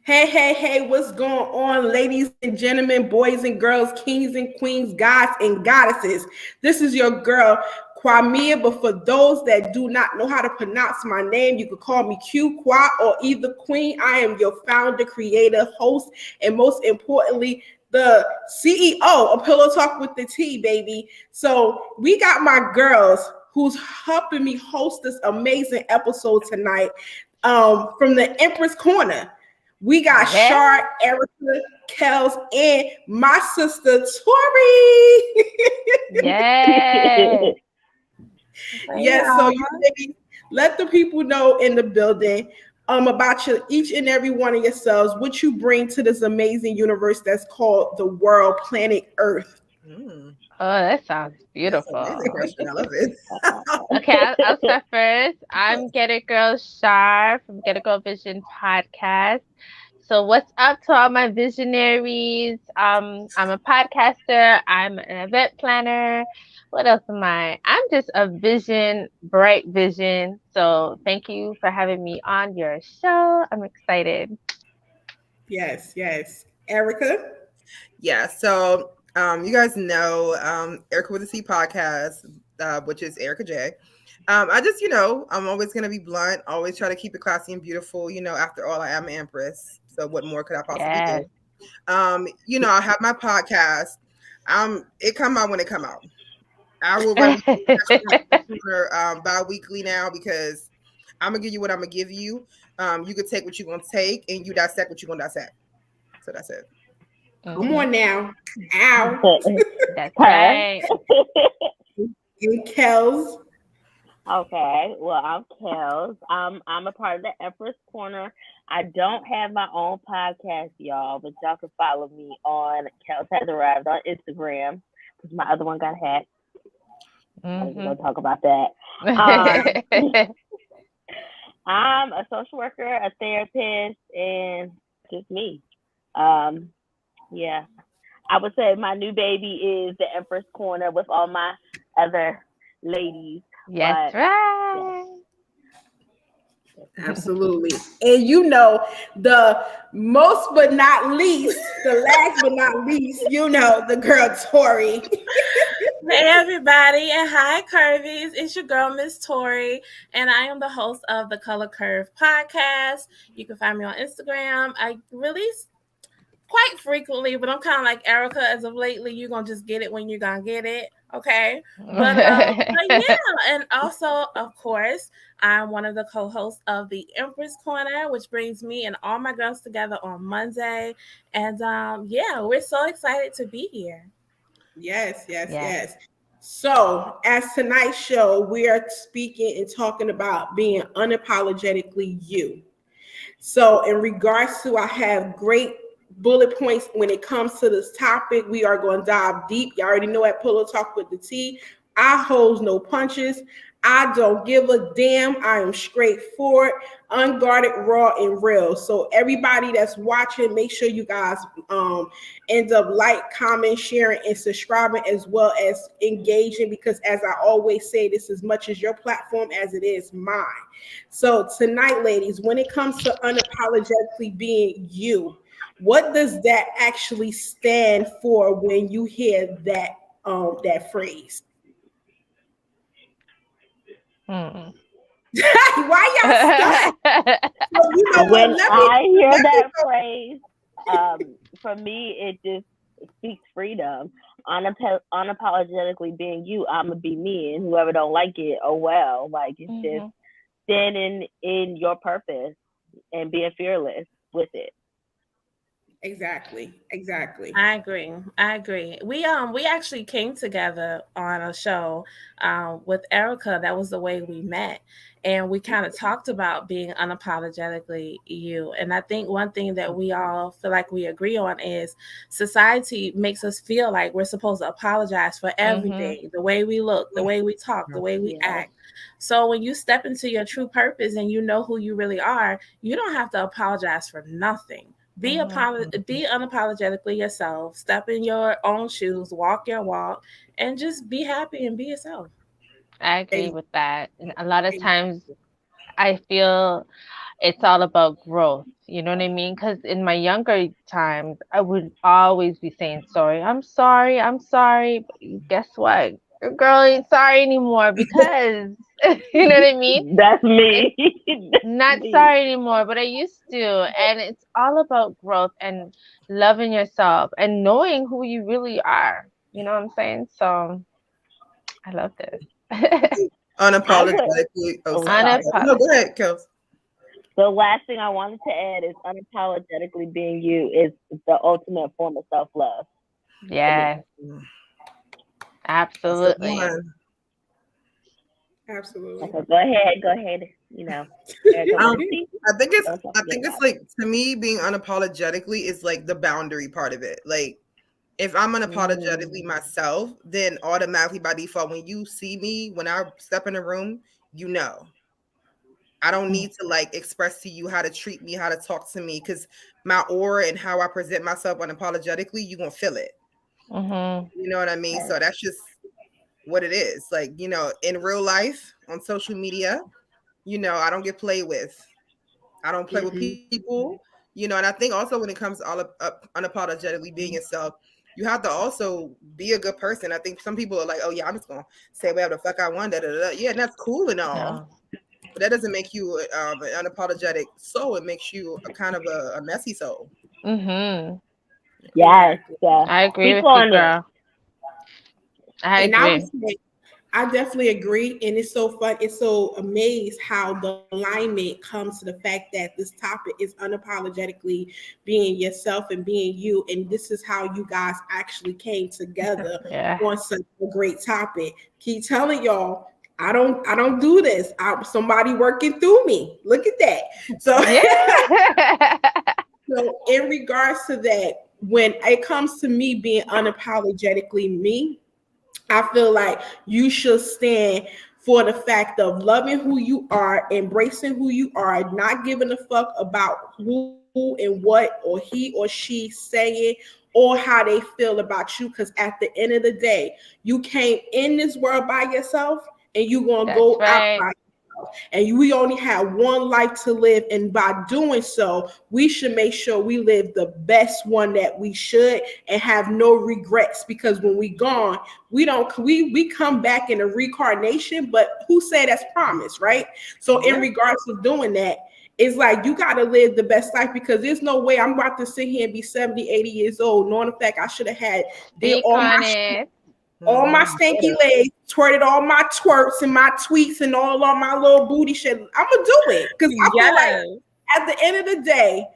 Hey, hey, hey, what's going on, ladies and gentlemen, boys and girls, kings and queens, gods and goddesses? This is your girl, Kwamia, but for those that do not know how to pronounce my name, you could call me Q, Kwa, or either Queen. I am your founder, creator, host, and most importantly, the CEO of Pillow Talk with the T, baby. So we got my girls who's helping me host this amazing episode tonight from the Empress Corner. We got Char, Erica, Kellz, and my sister Toree. Yes. Yes, so you ladies, let the people know in the building about each and every one of yourselves, what you bring to this amazing universe that's called the world, planet Earth. Oh, that sounds beautiful. That's an question. I love it. Okay, I'll start first. I'm Get It Girl Char from Get It Girl Vision podcast. So what's up to all my visionaries? I'm a podcaster. I'm an event planner. What else am I? I'm just a vision, bright vision. So thank you for having me on your show. I'm excited. Yes, yes. Erica? Yeah, so you guys know Erica with a C podcast, which is Erica J. I just, I'm always going to be blunt, always try to keep it classy and beautiful. After all, I am an Empress. So what more could I possibly Yes. do? I have my podcast. It come out when it come out. I will run bi-weekly now because I'm going to give you what I'm going to give you. You could take what you're going to take and you dissect what you're going to dissect. So that's it. Come on now. Ow. That's right. And Kellz. Okay, well, I'm Kellz. I'm a part of the Empress Corner. I don't have my own podcast, y'all, but y'all can follow me on Kellz Has Arrived on Instagram because my other one got hacked. We're going to talk about that. I'm a social worker, a therapist, and just me. Yeah, I would say my new baby is the Empress Corner with all my other ladies. Yes, right. Absolutely. And the most but not least, the last but not least, the girl Toree. Hey everybody, and hi Curvies. It's your girl Miss Toree, and I am the host of the Color Curve podcast. You can find me on Instagram. I release quite frequently, but I'm kind of like Erica as of lately. You're gonna just get it when you're gonna get it, okay? But yeah, and also, of course, I'm one of the co-hosts of the Empress Corner, which brings me and all my girls together on Monday. And yeah, we're so excited to be here. Yes. So, as tonight's show, we are speaking and talking about being unapologetically you. So, in regards to, I have great bullet points when it comes to this topic. We are going to dive deep. You already know at Pillow Talk with the T, I hold no punches. I don't give a damn. I am straightforward, unguarded, raw, and real. So everybody that's watching, make sure you guys end up comment, sharing, and subscribing, as well as engaging, because as I always say, this is as much as your platform as it is mine. So tonight, ladies, when it comes to unapologetically being you, what does that actually stand for when you hear that phrase? Why y'all stuck? When I hear that phrase, for me, it just speaks freedom. Unapologetically being you, I'm gonna be me, and whoever don't like it, oh well. Like it's just standing in your purpose and being fearless with it. Exactly. I agree. We actually came together on a show with Erica. That was the way we met, and we kind of talked about being unapologetically you. And I think one thing that we all feel like we agree on is society makes us feel like we're supposed to apologize for everything, the way we look, the way we talk, the way we act. So when you step into your true purpose and you know who you really are, you don't have to apologize for nothing. Be unapologetically yourself. Step in your own shoes. Walk your walk, and just be happy and be yourself. I agree with that. And a lot of times, I feel it's all about growth. You know what I mean? Because in my younger times, I would always be saying sorry. I'm sorry. I'm sorry. But guess what? Your girl ain't sorry anymore because you know what I mean? That's It's me. That's not me. sorry anymore, but I used to. And it's all about growth and loving yourself and knowing who you really are. You know what I'm saying? So I love this. I would. Unapologetically. Oh, Oh, sorry. sorry. No, Unapologetic. go ahead, Kels. The last thing I wanted to add is unapologetically being you is the ultimate form of self love for me. Yes, That's the absolutely. one. Absolutely. Okay, go ahead. You know, Erica with Um, a C. I think it's Don't I forget think it's about it. like, to me, being unapologetically is like the boundary part of it. Like, if I'm unapologetically myself, then automatically by default, when you see me, when I step in a room, you know. I don't need to like express to you how to treat me, how to talk to me, because my aura and how I present myself unapologetically, you're gonna feel it. Mm-hmm. You know what I mean? So that's just what it is. Like, in real life, on social media, I don't get played with. I don't play with people, and I think also when it comes to all up unapologetically being yourself, you have to also be a good person. I think some people are like, oh yeah, I'm just gonna say whatever the fuck I want. Da, da, da. Yeah, and that's cool and all. No. But that doesn't make you an unapologetic soul. It makes you a kind of a messy soul. Mm-hmm. Yes, Exactly. I agree speak with you, on it. girl. I And I would agree. say, I definitely agree. And it's so fun. It's so amazed how the alignment comes to the fact that this topic is unapologetically being yourself and being you. And this is how you guys actually came together Yeah. on such a great topic. Keep telling y'all, I don't do this. Somebody working through me. Look at that. So Yeah. so in regards to that, when it comes to me being unapologetically me, I feel like you should stand for the fact of loving who you are, embracing who you are, not giving a fuck about who and what or he or she saying or how they feel about you. Because at the end of the day, you came in this world by yourself and you're going to That's go out right. by yourself. And we only have one life to live. And by doing so, we should make sure we live the best one that we should and have no regrets. Because when we gone, we come back in a reincarnation, but who said that's promise, right? So in regards to doing that, it's like you got to live the best life, because there's no way I'm about to sit here and be 70, 80 years old knowing the fact I should have did Speak on it. all my stanky legs, twirted all my twerks and my tweets and all on my little booty shit. I'm gonna do it because I feel like Yes. at the end of the day,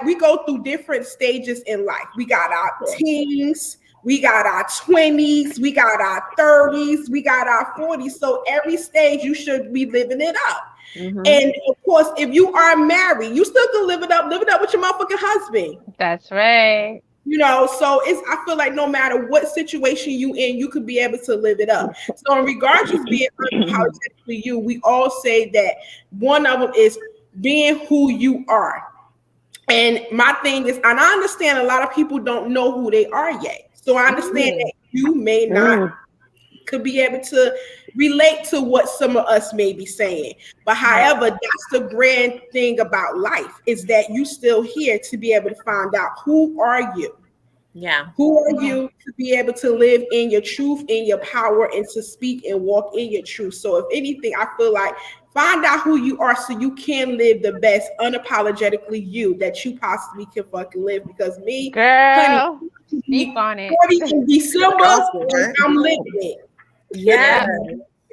we go through different stages in life. We got our teens, we got our 20s, we got our 30s, we got our 40s. So every stage you should be living it up. And of course, if you are married, you still can live it up with your motherfucking husband. That's right. So I feel like no matter what situation you in, you could be able to live it up. So in regards to being unapologetically you, we all say that one of them is being who you are. And my thing is, and I understand a lot of people don't know who they are yet. So I understand that you may not could be able to relate to what some of us may be saying. But however, that's the grand thing about life, is that you still here to be able to find out who are you. Yeah. Who are you to be able to live in your truth, in your power, and to speak and walk in your truth? So if anything, I feel like find out who you are so you can live the best unapologetically you that you possibly can fucking live. Because me, honey, Girl, speak on it. 40 in December, Gospel, and right? I'm living it. Yeah.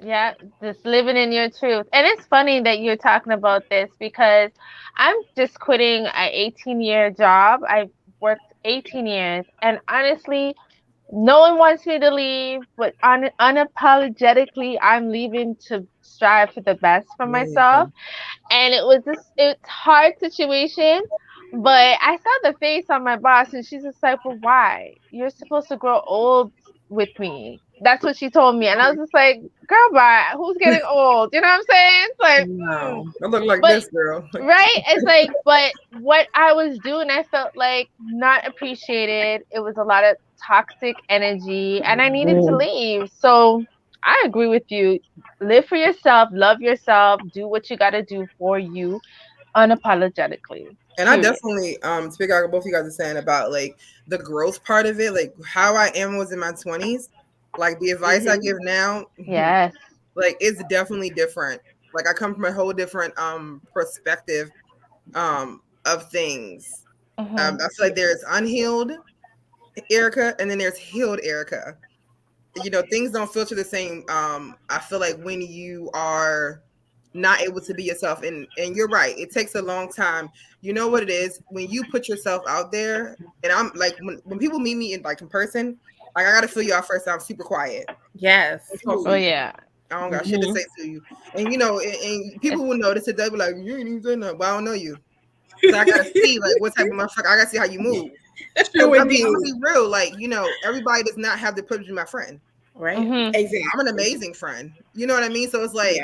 Yeah, just living in your truth. And it's funny that you're talking about this because I'm just quitting an 18-year job. I've worked 18 years, and honestly, no one wants me to leave, but unapologetically, I'm leaving to strive for the best for myself. And it's hard situation, but I saw the face on my boss, and she's just like, "But why? You're supposed to grow old with me." That's what she told me, and I was just like, "Girl, bye. Who's getting old?" You know what I'm saying? It's like, No, I look like but this girl. right? It's like, but what I was doing, I felt like not appreciated. It was a lot of toxic energy, and I needed to leave. So I agree with you. live for yourself, love yourself, do what you got to do for you unapologetically. And I definitely speak out what both you guys are saying about like the growth part of it, like how I am was in my 20s, like the advice I give now, Yes. like it's definitely different. Like I come from a whole different perspective of things. I feel like there's unhealed Erica and then there's healed Erica. You know, things don't filter the same. I feel like when you are not able to be yourself, and you're right, it takes a long time. You know what it is when you put yourself out there, and I'm like when people meet me in person, like I gotta feel you out first. I'm super quiet. Yes. Oh yeah. I don't got shit to say to you, and you know, and people will notice it. They'll be like, "You ain't even saying nothing." Well, I don't know you, so I gotta see like what type of motherfucker. I gotta see how you move. So, I'm gonna be real. Like, you know, everybody does not have the privilege to be my friend. Right. Exactly. I'm an amazing friend. You know what I mean? So it's like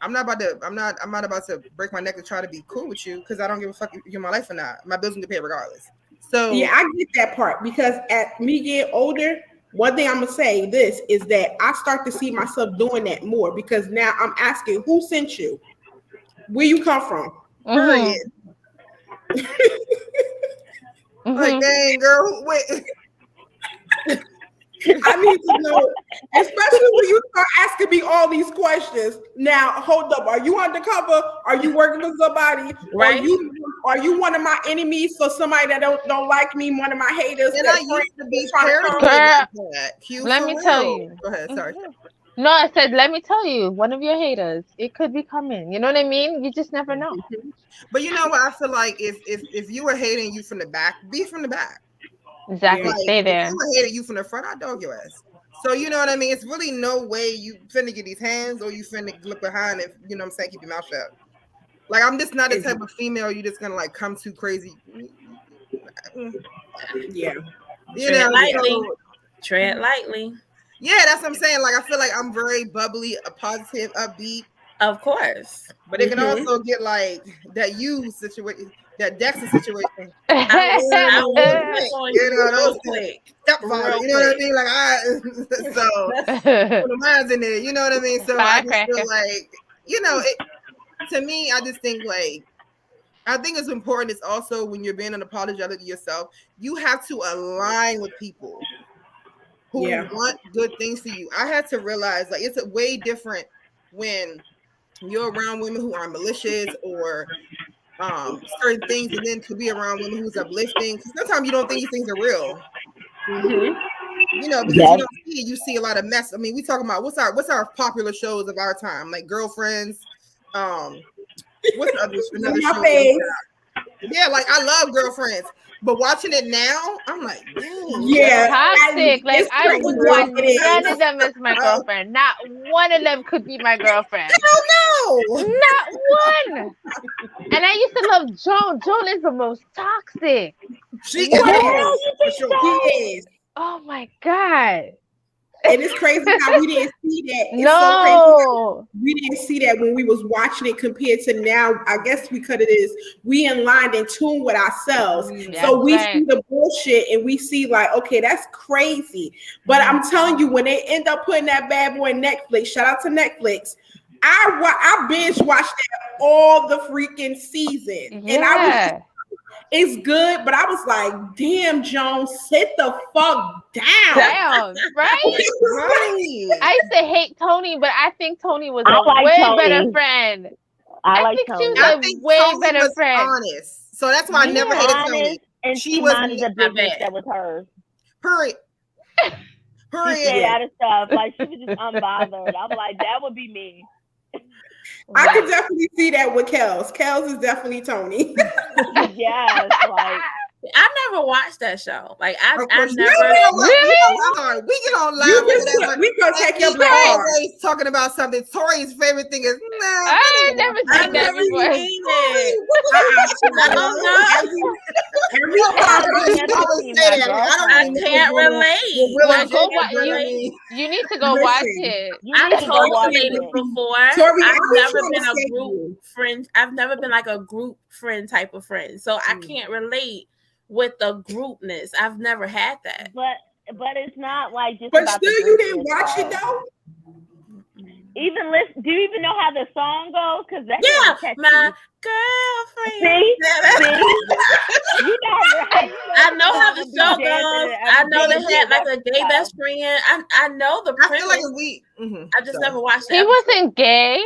I'm not about to break my neck to try to be cool with you because I don't give a fuck if you're in my life or not. My bills can get paid regardless. So yeah, I get that part because at me getting older, one thing I'm gonna say this is that I start to see myself doing that more because now I'm asking who sent you, where you come from. Period. Like, dang girl, wait. I need to know, especially when you start asking me all these questions. Now, hold up. Are you undercover? Are you working for somebody? Right. Are you one of my enemies? So somebody that don't like me, one of my haters? And I used to be paranoid like that. Let me tell you. Go ahead. Sorry. No, I said, let me tell you, one of your haters, it could be coming. You know what I mean? You just never know. But you know what? I feel like if you were hating you from the back, be from the back. Exactly. Like, stay there. If you were hating you from the front, I'd dog your ass. So you know what I mean? It's really no way you finna get these hands or you finna look behind if you know what I'm saying, keep your mouth shut. Like I'm just not the type of female you just gonna like come too crazy. Yeah. You know, tread lightly. Yeah, that's what I'm saying. Like I feel like I'm very bubbly, a positive, upbeat. Of course. But it can also get like that situation, that Dexter situation. I you know, those quick. Stepfather, you know what I mean? Like so when the mind's in there, you know what I mean? So I just feel like, you know, to me, I just think like I think it's important is also when you're being unapologetic to yourself, you have to align with people who want good things for you. I had to realize like it's a way different when you're around women who are malicious or certain things, and then to be around women who's uplifting. Because sometimes you don't think these things are real. You know, because you don't see it, you see a lot of mess. I mean, we talking about what's our popular shows of our time, like Girlfriends. What's another show? Yeah, like I love Girlfriends, but watching it now, I'm like, dang, toxic. Like I would want none of them as my girlfriend. Not one of them could be my girlfriend. Hell no, not one. And I used to love Joan. Joan is the most toxic. She is. She is. Oh my god. And it's crazy how we didn't see that. It's so crazy we didn't see that when we was watching it compared to now. I guess because it is we in line in tune with ourselves. So we see the bullshit and we see like, okay, that's crazy. But I'm telling you, when they end up putting that bad boy on Netflix, shout out to Netflix. I binge watched that all the freaking season. And I was it's good, but I was like, damn, Jones, sit the fuck down. Right? I used to hate Tony, but I think Tony was a way better friend. I think she was a way better friend. Honest. So that's why I never hated Tony. And she minded the business that was hers. Period. She stayed out of stuff. Like she was just unbothered. I'm like, that would be me. I can definitely see that with Kellz. Kellz is definitely Tony. Yes, like I never watched that show. Like I never really. We get online. We gonna take your always talking about something. Toree's favorite thing is I never seen that before. I can't relate. You need to go watch it. I told the lady before. I've never been a group friend. I've never been like a group friend type of friend, so I can't relate with the groupness. I've never had that. But it's not like just. But still, you didn't watch it though. even listen. Do you even know how the song goes? Because that's my girlfriend. See? You I know how the show goes. I know they had like a gay best friend. I know the premise. I feel like I just never watched it. He wasn't gay.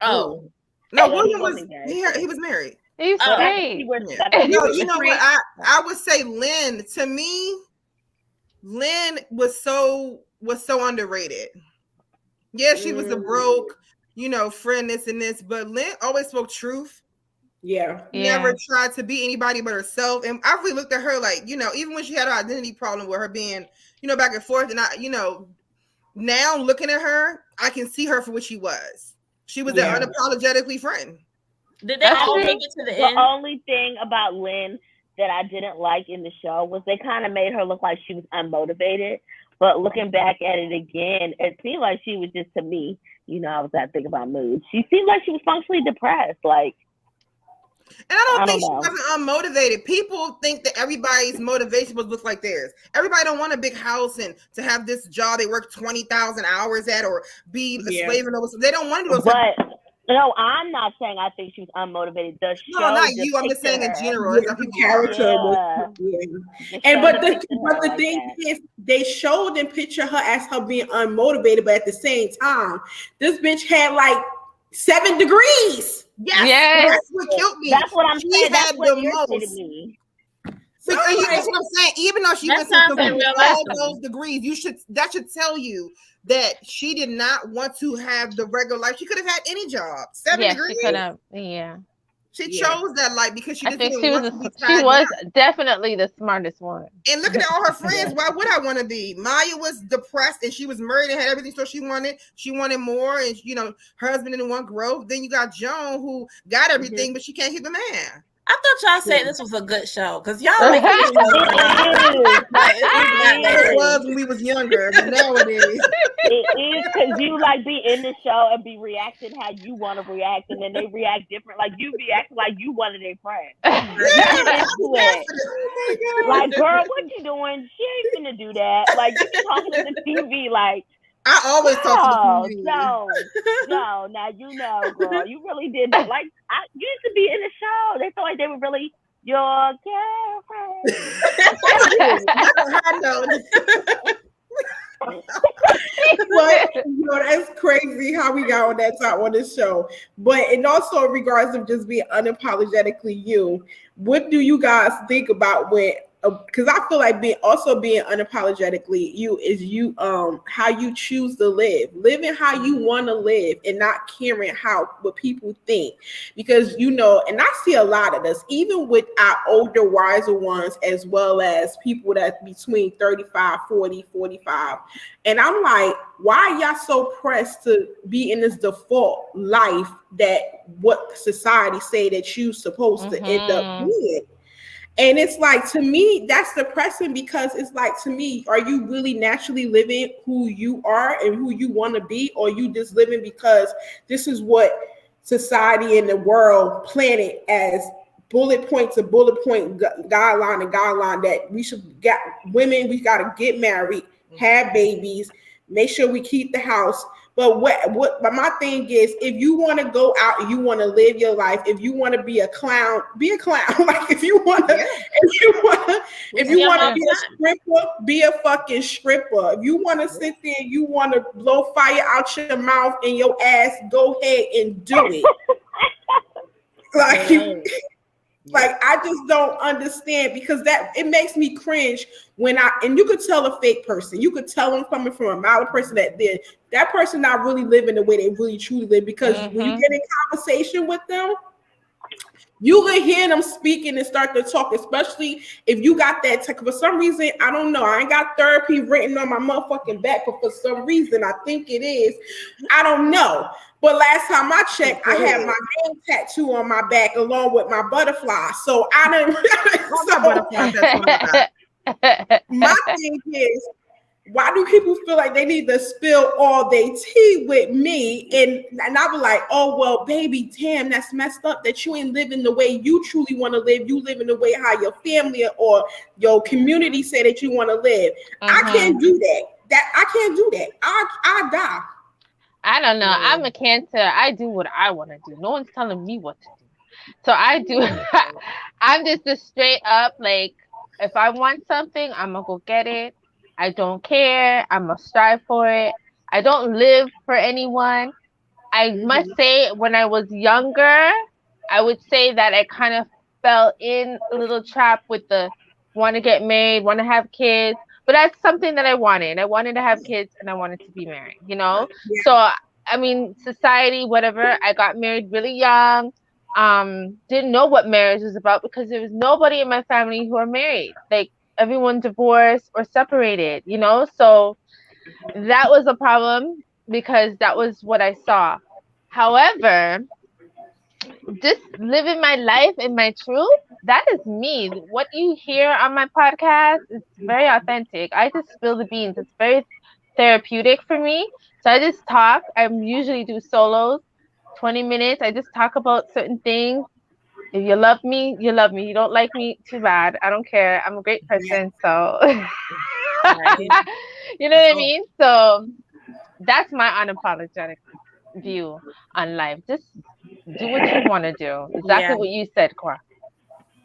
Oh. No, William was he was married. He's straight. No, you know what? I would say Lynn. To me, Lynn was so underrated. Yeah, she was a broke, friend, this and this, but Lynn always spoke truth. Yeah. Never tried to be anybody but herself. And I really looked at her like, even when she had an identity problem with her being, back and forth. And now looking at her, I can see her for what she was. She was an unapologetically friend. Did they all make it to the end? The only thing about Lynn that I didn't like in the show was they kind of made her look like she was unmotivated. But looking back at it again, it seemed like she was just, to me, I was thinking about mood. She seemed like she was functionally depressed. Like, and I don't think she wasn't unmotivated. People think that everybody's motivation would look like theirs. Everybody don't want a big house and to have this job they work 20,000 hours at or be a slave and over. They don't want to do those. No, I'm not saying I think she was unmotivated. The show, no, not you. I'm just saying in general. The character but the thing is, they showed and picture her as her being unmotivated, but at the same time, this bitch had like 7 degrees. Yes. That's what killed me. That's what I'm saying. That's what irritated me. That's what I'm saying. Even though she went to all those degrees, that should tell you that she did not want to have the regular life. She could have had any job. 7 degrees. She could have. Yeah. She chose that life because she she was definitely the smartest one. And looking at all her friends, why would I want to be? Maya was depressed and she was married and had everything, so she wanted more, and her husband didn't want growth. Then you got Joan who got everything, but she can't keep a man. I thought y'all said this was a good show because y'all make it was when we was younger, but now it is. It is because you be in the show and be reacting how you want to react, and then they react different. Like you react like you one of their friends. Like, girl, what you doing? She ain't finna do that. Like you be talking to the TV like. I always talk to the TV. No, now girl, you really did that. Like I used to be in the show. They felt like they were really your girlfriend. But that's crazy how we got on that top on this show. But and also in regards of just being unapologetically you, what do you guys think about when? Because I feel like being unapologetically you is how you choose to living how you want to live and not caring what people think, because and I see a lot of this even with our older wiser ones as well as people that between 35 40 45, and I'm like, why are y'all so pressed to be in this default life that what society say that you're supposed to end up being? And it's like, to me, that's depressing, because it's like, to me, are you really naturally living who you are and who you want to be? Or you just living because this is what society and the world planted as bullet point to bullet point guideline that we should get women, we got to get married, have babies, make sure we keep the house. But but my thing is, if you want to go out and you want to live your life, if you want to be a clown, be a clown. Like if you want to be a stripper, be a fucking stripper. If you want to sit there, you want to blow fire out your mouth and your ass, go ahead and do it. Like I just don't understand, because that it makes me cringe when and you could tell a fake person, you could tell them coming from a mild person that person not really living the way they really truly live, because when you get in conversation with them, you can hear them speaking and start to talk, especially if you got that for some reason, I don't know, I ain't got therapy written on my motherfucking back, but for some reason I think it is, I don't know. But last time I checked, I had my name tattoo on my back along with my butterfly. So I didn't. My thing is, why do people feel like they need to spill all their tea with me? And I was like, oh, well, baby, damn, that's messed up that you ain't living the way you truly want to live. You living the way how your family or your community say that you want to live. I can't do that. I can't do that. I die. I don't know. I'm a Cancer. I do what I want to do. No one's telling me what to do. So I do. I'm just a straight up like, if I want something, I'm gonna go get it. I don't care. I'm gonna strive for it. I don't live for anyone. I must say, when I was younger, I would say that I kind of fell in a little trap with the want to get married, want to have kids. But that's something that I wanted. I wanted to have kids and I wanted to be married, you know? Yeah. So, I mean, society, whatever, I got married really young. Didn't know what marriage was about because there was nobody in my family who are married. Like, everyone divorced or separated, you know? So that was a problem because that was what I saw. However, just living my life and my truth, that is me. What you hear on my podcast is very authentic. I just spill the beans. It's very therapeutic for me. So I just talk. I usually do solos, 20 minutes. I just talk about certain things. If you love me, you love me. You don't like me, too bad. I don't care. I'm a great person. So, you know what I mean? So that's my unapologetic view on life. Just do what you want to do. Exactly what you said, Kwa.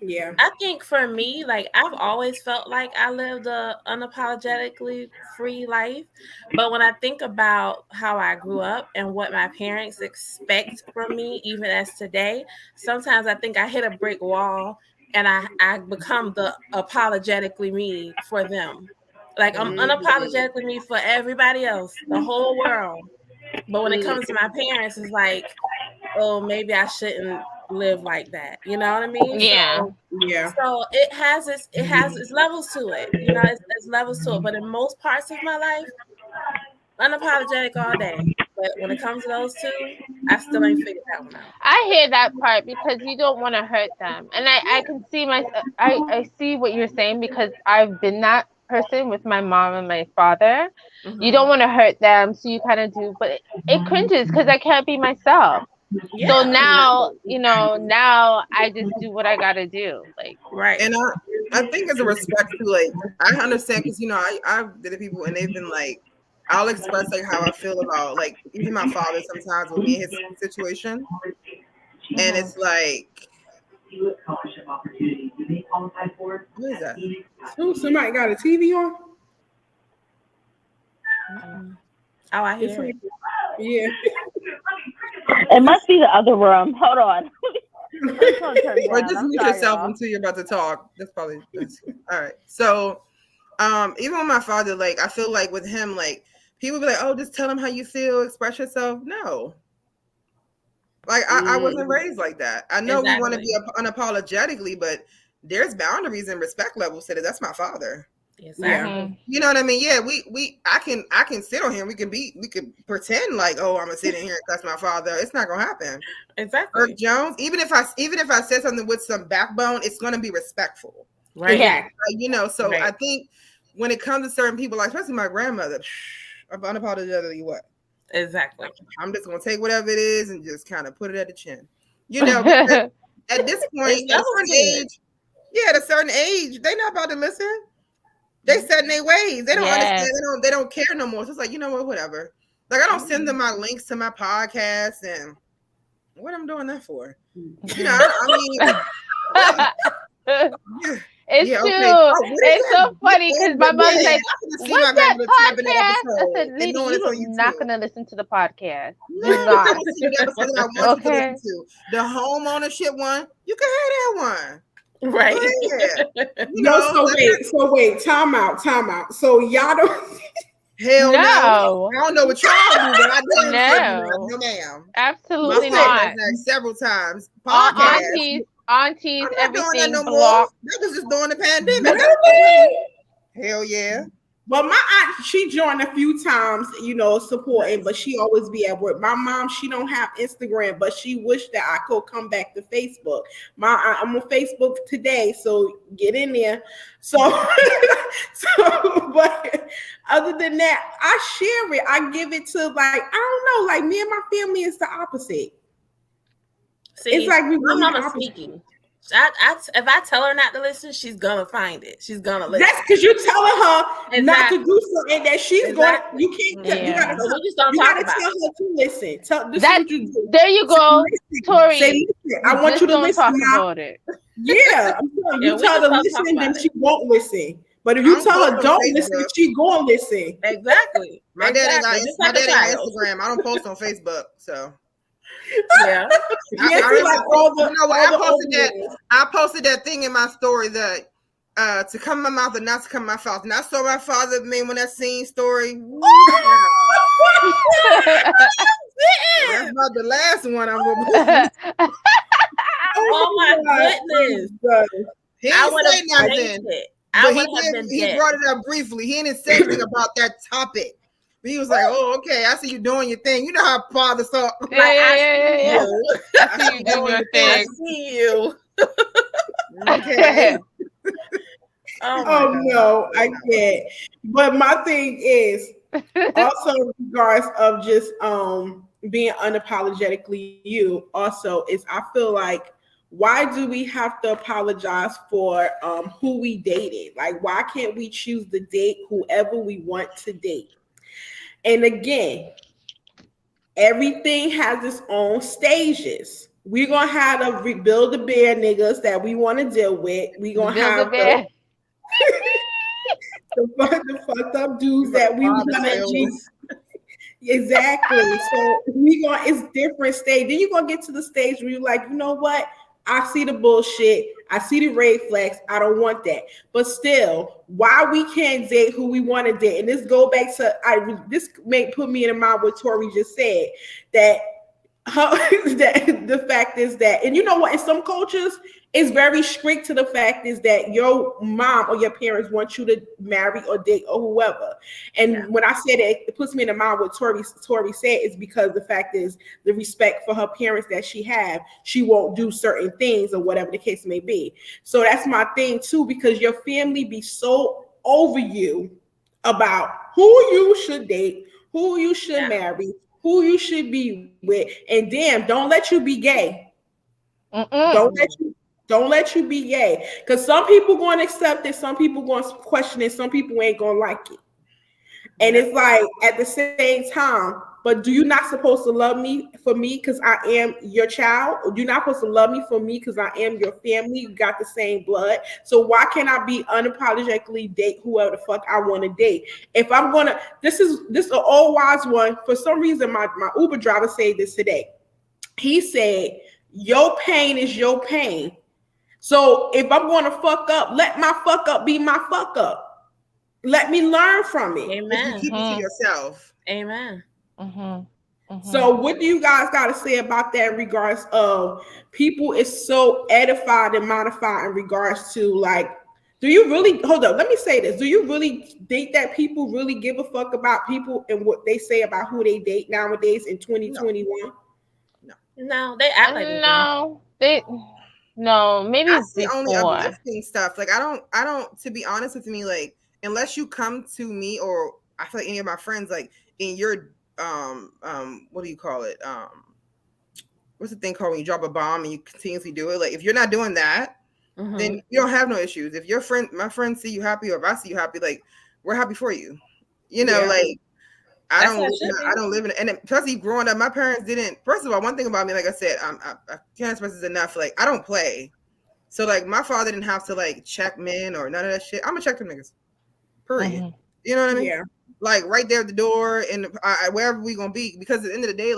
Yeah. I think for me, like, I've always felt like I lived a unapologetically free life. But when I think about how I grew up and what my parents expect from me, even as today, sometimes I think I hit a brick wall and I become the apologetically me for them. Like, I'm unapologetically me for everybody else, the whole world. But when it comes to my parents, it's like, oh, maybe I shouldn't live like that. You know what I mean? Yeah. So it has its levels to it. You know, it's levels to it. But in most parts of my life, unapologetic all day. But when it comes to those two, I still ain't figured that one out. I hear that part because you don't want to hurt them. And I can see I see what you're saying because I've been that person with my mom and my father. You don't want to hurt them, so you kind of do, but it cringes because I can't be myself. Yeah. So now, now I just do what I gotta do. Like, right. And I think it's a respect to, like, I understand because I've did people and they've been like, I'll express like how I feel about like even my father sometimes with me in his situation, and it's like, what is that? Oh, somebody got a TV on? Oh, I hear it. Yeah. It must be the other room. Hold on. Or just mute yourself until you're about to talk. That's all right. So, even with my father, like I feel like with him, like people be like, "Oh, just tell him how you feel, express yourself." No, like I wasn't raised like that. I know we want to be unapologetically, but there's boundaries and respect levels to it. That's my father. Exactly. You know what I mean? Yeah, I can sit on here. We can pretend like, oh, I'm gonna sit in here and cuss my father. It's not gonna happen. Exactly. Irk Jones, even if I said something with some backbone, it's gonna be respectful. Right. Yeah. So right. I think when it comes to certain people, like especially my grandmother, I'm unapologetically what? Exactly. I'm just gonna take whatever it is and just kind of put it at the chin. At this point, at a certain age, they're not about to listen. They set in their ways. They don't understand. They don't care no more. So it's like, you know what, whatever. Like I don't send them my links to my podcast and what I'm doing that for. It's true. It's so funny because my mom's like, "What's that podcast?" I said, "Lady, you're not gonna listen to the podcast. You're not." Okay. The home ownership one, you can have that one. Right. So wait, time out. So y'all don't hell no. I don't know what y'all do, but I don't no, ma'am. Absolutely not. Several times. Aunties, everything no blocked. That was just during the pandemic. Hell yeah. Well, my aunt, she joined a few times, supporting, but she always be at work. My mom, she don't have Instagram, but she wished that I could come back to Facebook. I'm on Facebook today, so get in there. So, but other than that, I share it. I give it to I don't know, me and my family is the opposite. See, it's like my mama's speaking. If I tell her not to listen, she's gonna find it. She's gonna listen. That's because you're telling her not to do something that she's going. You can't. Yeah. You gotta. We just don't You talk gotta about tell it. her to listen. This That- is what you do. There you go, Toree. Say, listen. I want you to don't listen talk now. about it. Yeah, I'm telling you. Yeah, You we tell her just to don't listen, talk then about she won't listen. But if you I'm tell her posting on don't listen, Facebook. she gonna listen. Exactly. My dad ain't got Just my like a dad ain't got child. Instagram. I don't post on Facebook, so Yeah. Yeah, see, like all the, you know what? all I the posted that. overlords. I posted that thing in my story that to come in my mouth and not to come in my mouth. And I saw my father man when that scene story. Woo, that's about the last one I'm gonna post. Oh my goodness. He I didn't would say have nothing, changed it. but I he would have did. been He dead. brought it up briefly. He didn't say anything about that topic. But he was like, "Oh, okay. I see you doing your thing. You know how fathers talk." Like, I see yeah. you. I see you doing your I thing. see you. Okay. Oh, my Oh God. no, I can't. But my thing is also in regards of just being unapologetically you. Also, is I feel like why do we have to apologize for who we dated? Like, why can't we choose to date whoever we want to date? And again, everything has its own stages. We're gonna have to rebuild the bear niggas that we want to deal with. We're gonna have the fucked up dudes that we want to deal. Exactly. So it's different stage. Then you're gonna get to the stage where you're like, you know what? I see the bullshit. I see the red flags. I don't want that. But still, why we can't date who we want to date? And this go back to this may put me in the mind what Toree just said that. That the fact is that, and you know what, in some cultures it's very strict to the fact is that your mom or your parents want you to marry or date or whoever. And when I say that, it puts me in the mind what Toree said is because the fact is the respect for her parents that she won't do certain things or whatever the case may be. So that's my thing too, because your family be so over you about who you should date, who you should marry, who you should be with, and damn, don't let you be gay. Don't let you be gay, because some people going to accept it, some people going to question it, some people ain't going to like it. And it's like at the same time, but do you not supposed to love me for me because I am your child? Or you're not supposed to love me for me because I am your family? You got the same blood. So why can't I be unapologetically date whoever the fuck I want to date? If I'm gonna, this is an old wise one. For some reason, my Uber driver said this today. He said, "Your pain is your pain. So if I'm going to fuck up, let my fuck up be my fuck up. Let me learn from it." Amen. You keep it to yourself. Amen. So what do you guys got to say about that in regards of people is so edified and modified in regards to like, do you really, hold up, let me say this. Do you really think that people really give a fuck about people and what they say about who they date nowadays in 2021? No, they act like no, maybe That's the before. only uplifting stuff. Like I don't, to be honest with me, like unless you come to me or I feel like any of my friends, like in your what do you call it? What's the thing called when you drop a bomb and you continuously do it? Like if you're not doing that, then you don't have no issues. If my friends see you happy, or if I see you happy, like we're happy for you. You know, like I don't live in, and especially growing up, my parents didn't. First of all, one thing about me, like I said, I can't express this enough. Like I don't play, so like my father didn't have to like check men or none of that shit. I'm gonna check them niggas. Period. You know what I mean? Yeah. Like right there at the door and wherever we gonna be, because at the end of the day,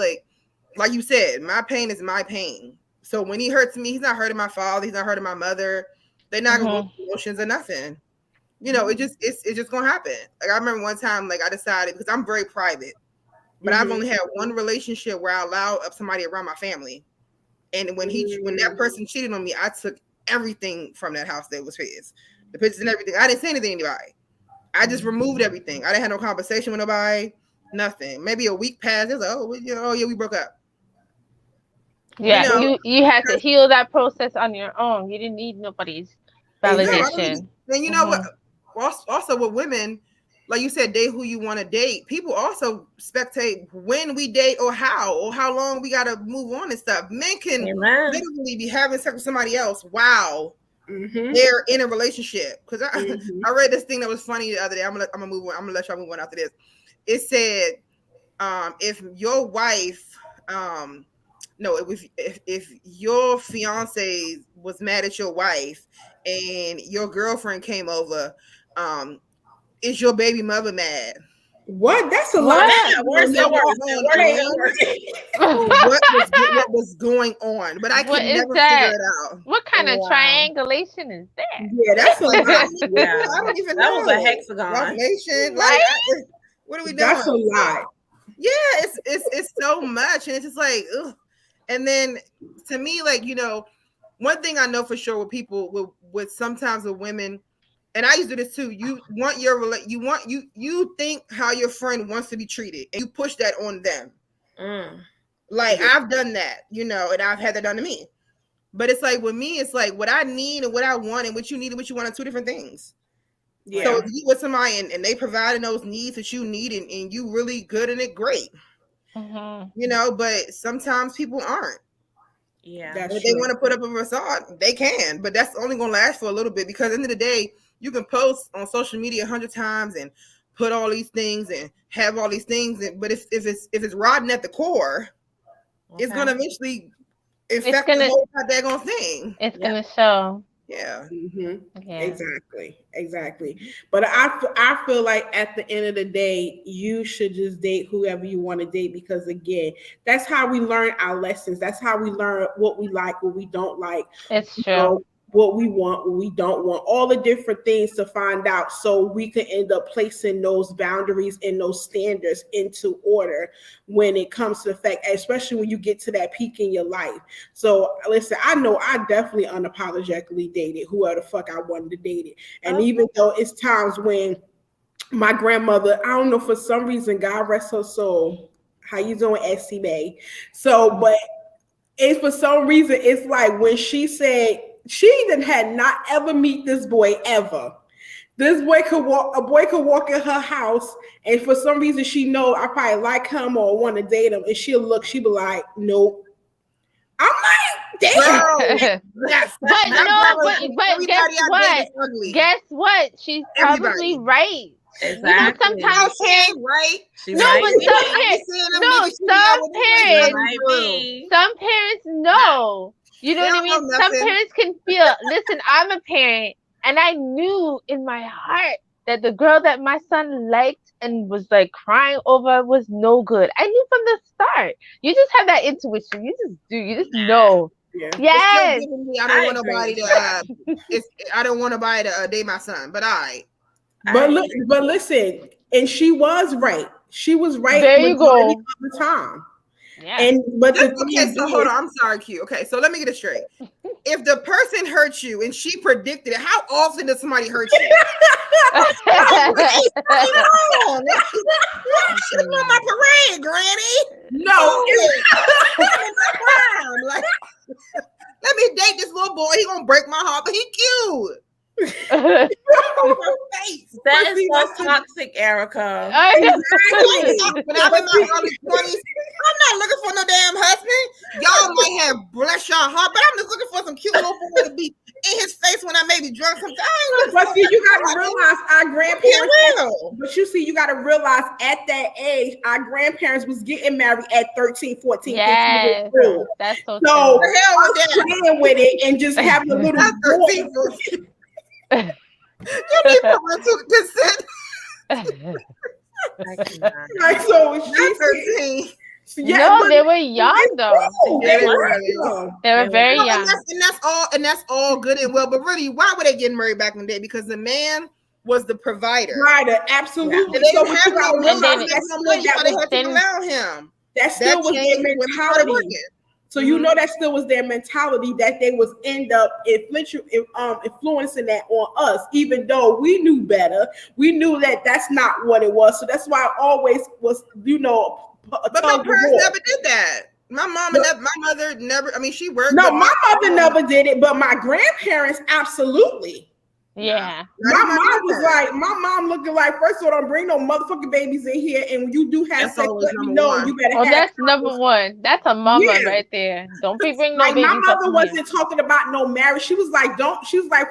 like you said, my pain is my pain. So when he hurts me, he's not hurting my father, he's not hurting my mother. They're not gonna go through emotions or nothing. You know, it's just gonna happen. Like I remember one time, like I decided, because I'm very private, but I've only had one relationship where I allowed somebody around my family, and when that person cheated on me, I took everything from that house that was his, the pictures and everything. I didn't say anything to anybody. I just removed everything. I didn't have no conversation with nobody, nothing. Maybe a week passed. It was like, oh yeah, we broke up. Yeah, you had to heal that process on your own. You didn't need nobody's validation. And you know what? Also with women, like you said, date who you want to date. People also spectate when we date or how long we got to move on and stuff. Men can literally be having sex with somebody else. Wow. They're in a relationship. Because I read this thing that was funny the other day. I'm gonna move on. I'm gonna let y'all move on after this. It said, if your wife, if your fiance was mad at your wife and your girlfriend came over, is your baby mother mad? What? That's a lot. What was going on? But I can never figure it out. What kind of triangulation is that? Yeah, that's a lot. I don't even know. That was a hexagon. Nation, like, what are we doing? That's a lot. Yeah, it's so much, and it's just like, ugh. And then to me, like, you know, one thing I know for sure with people with sometimes with women. And I used to do this too. You want you think how your friend wants to be treated, and you push that on them. Like I've done that, you know, and I've had that done to me. But it's like with me, it's like what I need and what I want and what you need and what you want are two different things. Yeah. So if you with somebody and they providing those needs that you need and you really good in it, great. You know, but sometimes people aren't. Yeah. If they want to put up a facade, they can, but that's only gonna last for a little bit because at the end of the day, you can post on social media 100 times and put all these things and have all these things, but if it's rotten at the core, it's gonna eventually affect the whole daggone thing. It's gonna show. Yeah. Exactly. But I feel like at the end of the day, you should just date whoever you want to date because again, that's how we learn our lessons. That's how we learn what we like, what we don't like. It's true. What we want, what we don't want, all the different things to find out so we can end up placing those boundaries and those standards into order when it comes to the fact, especially when you get to that peak in your life. So listen, I know I definitely unapologetically dated whoever the fuck I wanted to date it. And even though it's times when my grandmother, I don't know, for some reason, God rest her soul, how you doing, SC May? So, but it's for some reason, it's like when she said, she even had not ever meet this boy ever. This boy could walk in her house, and for some reason she know I probably like him or want to date him, and she'll be like, nope. I'm like, damn. But guess what? Guess what? She's probably right. Exactly. You know, sometimes parents, right? Some parents know. You know what I mean? Some parents can feel, listen, I'm a parent and I knew in my heart that the girl that my son liked and was like crying over was no good. I knew from the start. You just have that intuition. You just do. You just know. Yeah. Yes. I don't want nobody to date my son, but But listen, and she was right. She was right. There you go. The time. Yeah. So hold on. I'm sorry, Q. Okay, so let me get it straight. If the person hurts you and she predicted it, how often does somebody hurt you? Should've on my parade, Granny. No. Like, let me date this little boy. He gonna break my heart, but he cute. That is so toxic, Erica. When I'm in my early 20s, I'm not looking for no damn husband. Y'all might have bless your heart, but I'm just looking for some cute little boy to be in his face when I may be drunk sometimes. But see, you gotta realize our grandparents. But you see, you gotta realize at that age, our grandparents was getting married at 13, 14, 15 years old. That's so the hell with playing with it and just having a little you need parental consent. Like, so she's 13. Yeah, no, they were young though. They were very young. And that's all good and well. But really, why were they getting married back in the day? Because the man was the provider. Absolutely. Yeah. And they didn't have no money, so they had to allow him. That still was their mentality. So you know that still was their mentality that they was end up influencing that on us, even though we knew better. We knew that that's not what it was. So that's why I always was, you know. But my parents never did that. My mother never. I mean, she worked. No, my mother never did it, but my grandparents absolutely. Yeah. My mom looking like, first of all, don't bring no motherfucking babies in here, and when you do have sex, let me know. One. You better Oh, have that's number one. That's a mama Yeah. right there. Don't be bringing like no my babies up mother in wasn't here. talking about no marriage. She was like,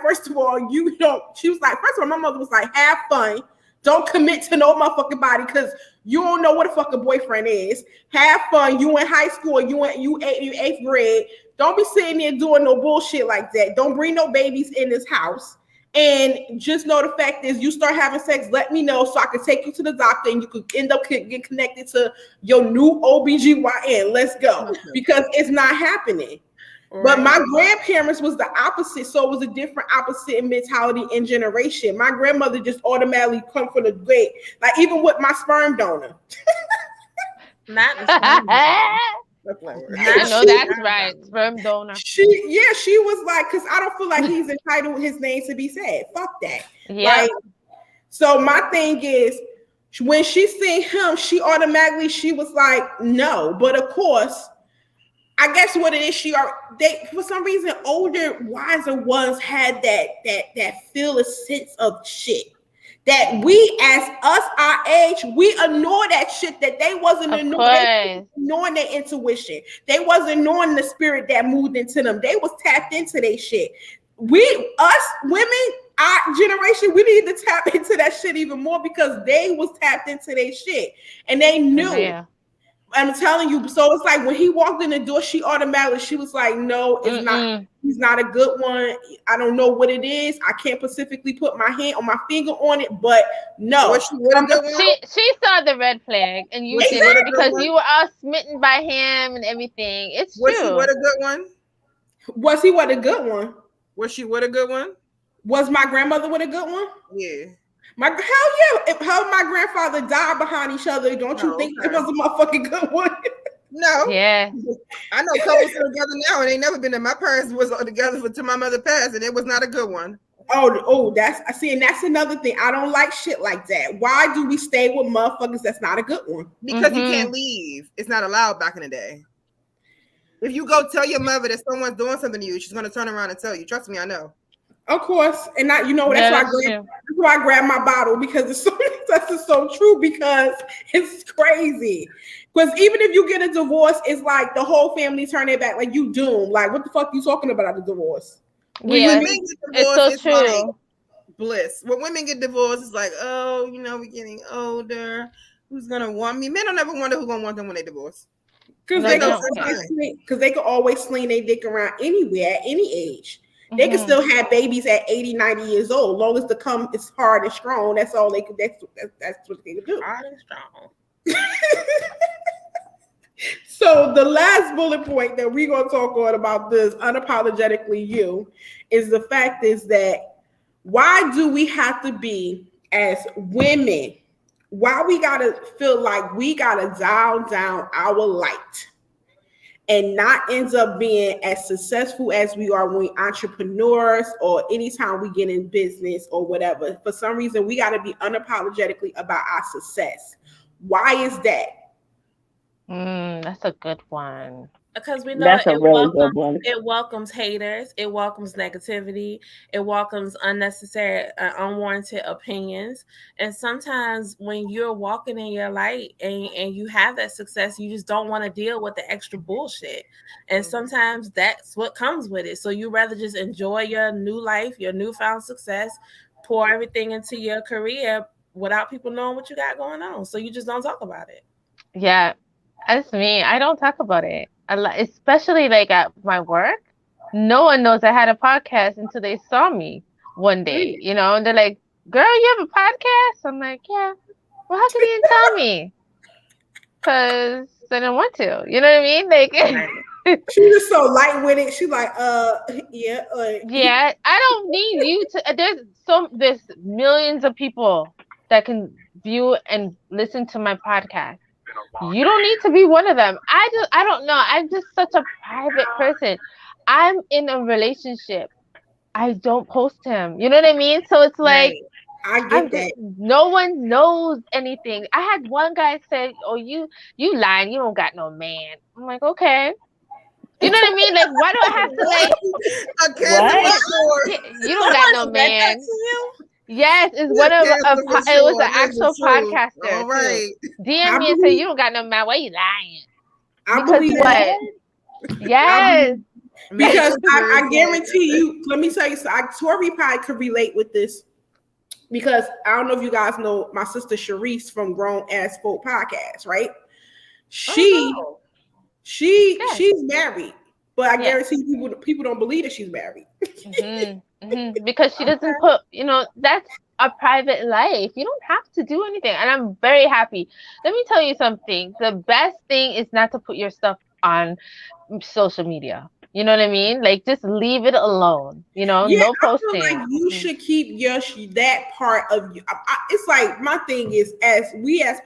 first of all, you don't. She was like, first of all, my mother was like, have fun. Don't commit to no motherfucking body because you don't know what a fucking boyfriend is. Have fun. You in high school. You eighth grade. Don't be sitting there doing no bullshit like that. Don't bring no babies in this house. And just know the fact is, you start having sex, let me know so I can take you to the doctor and you could end up getting connected to your new OBGYN. Let's go. Because it's not happening. Right. But my grandparents was the opposite. So it was a different opposite in mentality and generation. My grandmother just automatically come from the gate. Like even with my sperm donor. Not the sperm donor. I know that's right. Sperm donor. She was like, because I don't feel like he's entitled his name to be said. Fuck that. Yeah. Like, so my thing is, when she seen him, she was like, no. But of course, I guess what it is, they for some reason older, wiser ones had that feel a sense of shit. That we, as us our age, we ignore that shit that they wasn't ignoring their intuition. They wasn't knowing the spirit that moved into them. They was tapped into their shit. Us women, our generation, we need to tap into that shit even more because they was tapped into their shit and they knew. Yeah. I'm telling you. So it's like when he walked in the door, she was like, no, it's not. He's not a good one. I don't know what it is. I can't specifically put my finger on it, but no. She saw the red flag and you didn't because you were all smitten by him and everything. It's true. Was she what a good one? Was he what a good one? Was she what a good one? Was my grandmother what a good one? Yeah. Hell yeah. If her and my grandfather died behind each other, don't you think it was a motherfucking good one? No. Yeah. I know couples are together now and they never been there. My parents was together till my mother passed and it was not a good one. And that's another thing. I don't like shit like that. Why do we stay with motherfuckers that's not a good one? Because you can't leave. It's not allowed back in the day. If you go tell your mother that someone's doing something to you, she's going to turn around and tell you. Trust me, I know. Of course, and that's why I grabbed my bottle because that's just so true because it's crazy. Because even if you get a divorce, it's like the whole family turn their back, like you doomed. Like what the fuck you talking about a divorce? Yeah, it's so true. Like bliss. When women get divorced, it's like, oh, we're getting older. Who's gonna want me? Men don't ever wonder who's gonna want them when they divorce. Because they can always sling their dick around anywhere at any age. They can still have babies at 80, 90 years old. Long as the cum is hard and strong, that's all they can. That's what they can do. Hard and strong. So the last bullet point that we're gonna talk about this unapologetically you is the fact is that why do we have to be as women? Why we gotta feel like we gotta dial down our light? And not ends up being as successful as we are when we entrepreneurs or anytime we get in business or whatever. For some reason, we got to be unapologetically about our success. Why is that? That's a good one. Because we know it welcomes haters, it welcomes negativity, it welcomes unnecessary, unwarranted opinions. And sometimes when you're walking in your light and you have that success, you just don't want to deal with the extra bullshit. And sometimes that's what comes with it. So you rather just enjoy your new life, your newfound success, pour everything into your career without people knowing what you got going on. So you just don't talk about it. Yeah, that's me. I don't talk about it. Especially like at my work, no one knows I had a podcast until they saw me one day, and they're like, girl, you have a podcast? I'm like, yeah. Well, how can you tell me? Because I didn't want to, you know what I mean? Like, she was so light with it. She's like, yeah. Yeah, I don't need you to, there's millions of people that can view and listen to my podcast. You don't need to be one of them. I don't know. I'm just such a private person. I'm in a relationship. I don't post him. You know what I mean? So it's like, I get that. No one knows anything. I had one guy say, "Oh, you lying. You don't got no man." I'm like, okay. You know what I mean? Like, why do I have to like? What? You don't got no now, man. You? Yes, it's one of it was an actual podcaster All right. too. DM me and say you don't got no man. Why you lying? I Because believe what? that. Yes. Because I guarantee you, let me tell you, so Toree probably could relate with this because I don't know if you guys know my sister Sharice from Grown Ass Folk Podcast, right? She's married, but I guarantee people don't believe that she's married. Because she doesn't put, that's a private life. You don't have to do anything. And I'm very happy. Let me tell you something. The best thing is not to put your stuff on social media. You know what I mean? Like, just leave it alone. No posting. I feel like you should keep that part of you. It's like my thing is, as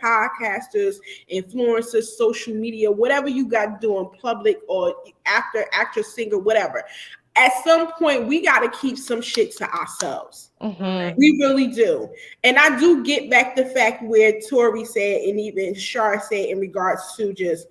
podcasters, influencers, social media, whatever you got to do in public or actor, singer, whatever. At some point, we got to keep some shit to ourselves. We really do. And I do get back the fact where Toree said, and even Char said in regards to just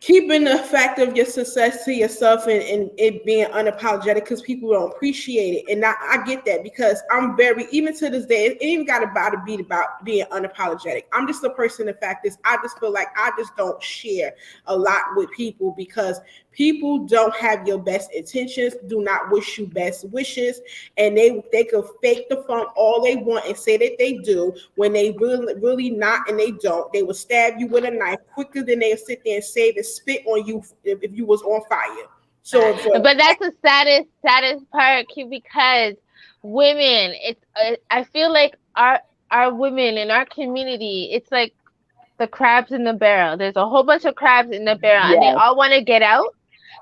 keeping the fact of your success to yourself and it being unapologetic because people don't appreciate it. And I get that because I'm even to this day, it ain't got to be about being unapologetic. I'm just a person, the fact is, I just feel like I just don't share a lot with people because people don't have your best intentions, do not wish you best wishes, and they could fake the funk all they want and say that they do when they really not, and they don't. They will stab you with a knife quicker than they'll sit there and save and spit on you if you was on fire. So, but that's the saddest part, Q, because women, I feel like our women in our community, it's like the crabs in the barrel. There's a whole bunch of crabs in the barrel, and they all want to get out.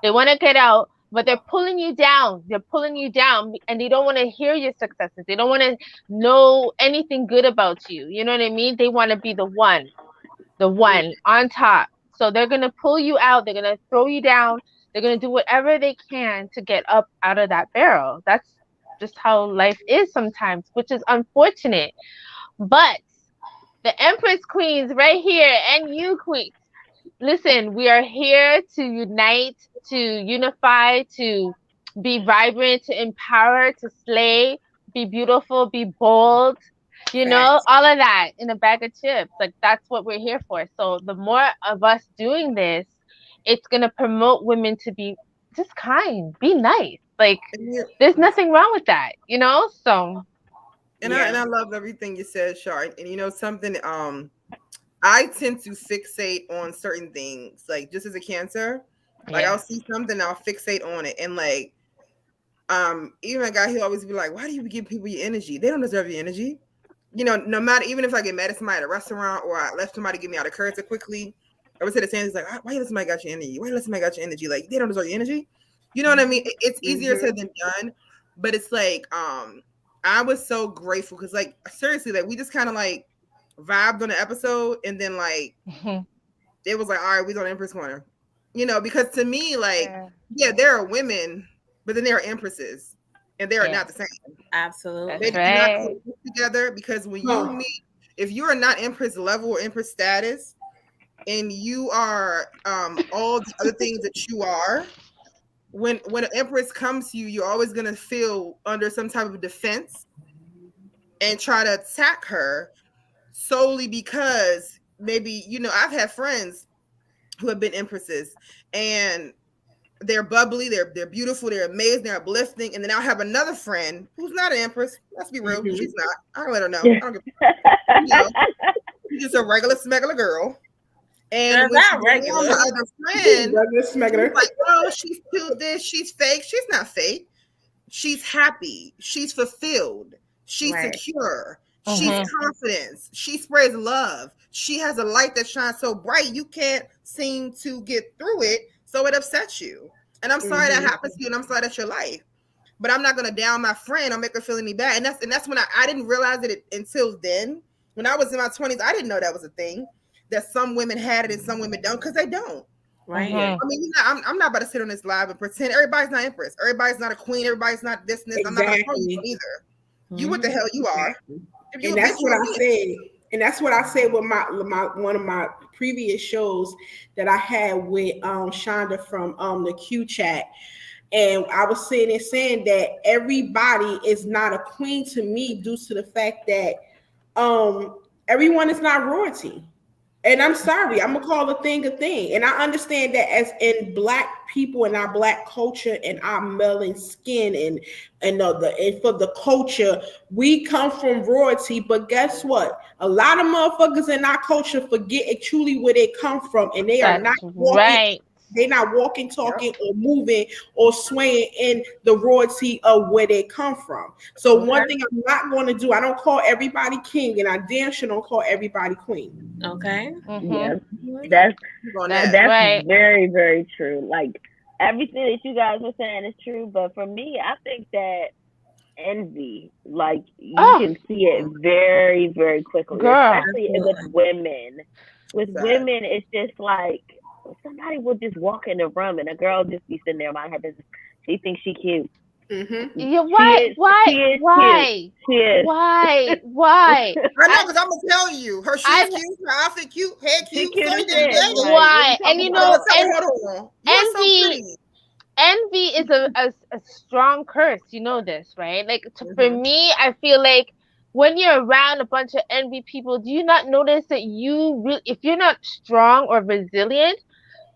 They want to get out, but they're pulling you down. They're pulling you down, and they don't want to hear your successes. They don't want to know anything good about you. You know what I mean? They want to be the one on top. So they're going to pull you out. They're going to throw you down. They're going to do whatever they can to get up out of that barrel. That's just how life is sometimes, which is unfortunate. But the Empress Queens right here, and you queens, listen, we are here to unite, to unify, to be vibrant, to empower, to slay, be beautiful, be bold, all of that in a bag of chips. Like, that's what we're here for. So the more of us doing this, it's going to promote women to be just kind, be nice. Like, there's nothing wrong with that, so. And I love everything you said, Char. And something, I tend to fixate on certain things, like just as a Cancer, like I'll see something, I'll fixate on it. And like, even a guy, he'll always be like, why do you give people your energy? They don't deserve your energy. No matter, even if I get mad at somebody at a restaurant or I left somebody get me out of character quickly, I would say the same. He's like, why you let somebody got your energy? Why you let somebody got your energy? Like, they don't deserve your energy. You know what I mean? It's easier said than done, but it's like, I was so grateful because, like, seriously, like, we just kind of like vibed on the episode, and then like it was like, all right, we on Empress Corner, because to me, like, there are women, but then there are empresses, and they are not the same. Absolutely, they do not come together, because when you meet, if you are not Empress level or Empress status, and you are all the other things that you are, when an Empress comes to you, you're always gonna feel under some type of defense and try to attack her solely because maybe, I've had friends who have been Empresses and they're bubbly, they're beautiful, they're amazing, they're uplifting, and then I'll have another friend who's not an Empress. Let's be real, she's not. I don't let her know. I don't give she's just a regular smegular girl. And when not regular. My other friend, like, oh, she's too this, she's fake. She's not fake. She's happy. She's fulfilled. She's secure. She's confident. She sprays love. She has a light that shines so bright you can't seem to get through it, so it upsets you. And I'm sorry that happens to you, and I'm sorry that's your life. But I'm not gonna down my friend or make her feel any bad. And that's when I didn't realize it until then. When I was in my 20s, I didn't know that was a thing, that some women had it and some women don't, because they don't. Right. I mean, I'm not about to sit on this live and pretend everybody's not Empress. Everybody's not a queen. Everybody's not this and this. I'm not going to call you either. You what the hell you are. And that's what I said. And that's what I said with my one of my previous shows that I had with Shonda from the Q chat. And I was sitting and saying that everybody is not a queen to me due to the fact that everyone is not royalty. And I'm sorry, I'm gonna call a thing a thing. And I understand that as in Black people and our Black culture and our melanin skin and for the culture, we come from royalty. But guess what? A lot of motherfuckers in our culture forget truly where they come from, and they are not walking. Right. They're not walking, talking, or moving or swaying in the royalty of where they come from. So one thing I'm not going to do, I don't call everybody king, and I damn sure don't call everybody queen. Okay. Yeah, that's right. very, very true. Like everything that you guys were saying is true, but for me, I think that envy, like you can see it very, very quickly, especially with women. With women, it's just like somebody will just walk in the room and a girl just be sitting there mind her business. She thinks she cute. Yeah, why? Why? Why? I know, because I'm gonna tell you, her shoes cute, her outfit cute, hair cute. Why? And you know, envy is a strong curse. You know this, right? Like for me, I feel like when you're around a bunch of envy people, do you not notice that if you're not strong or resilient,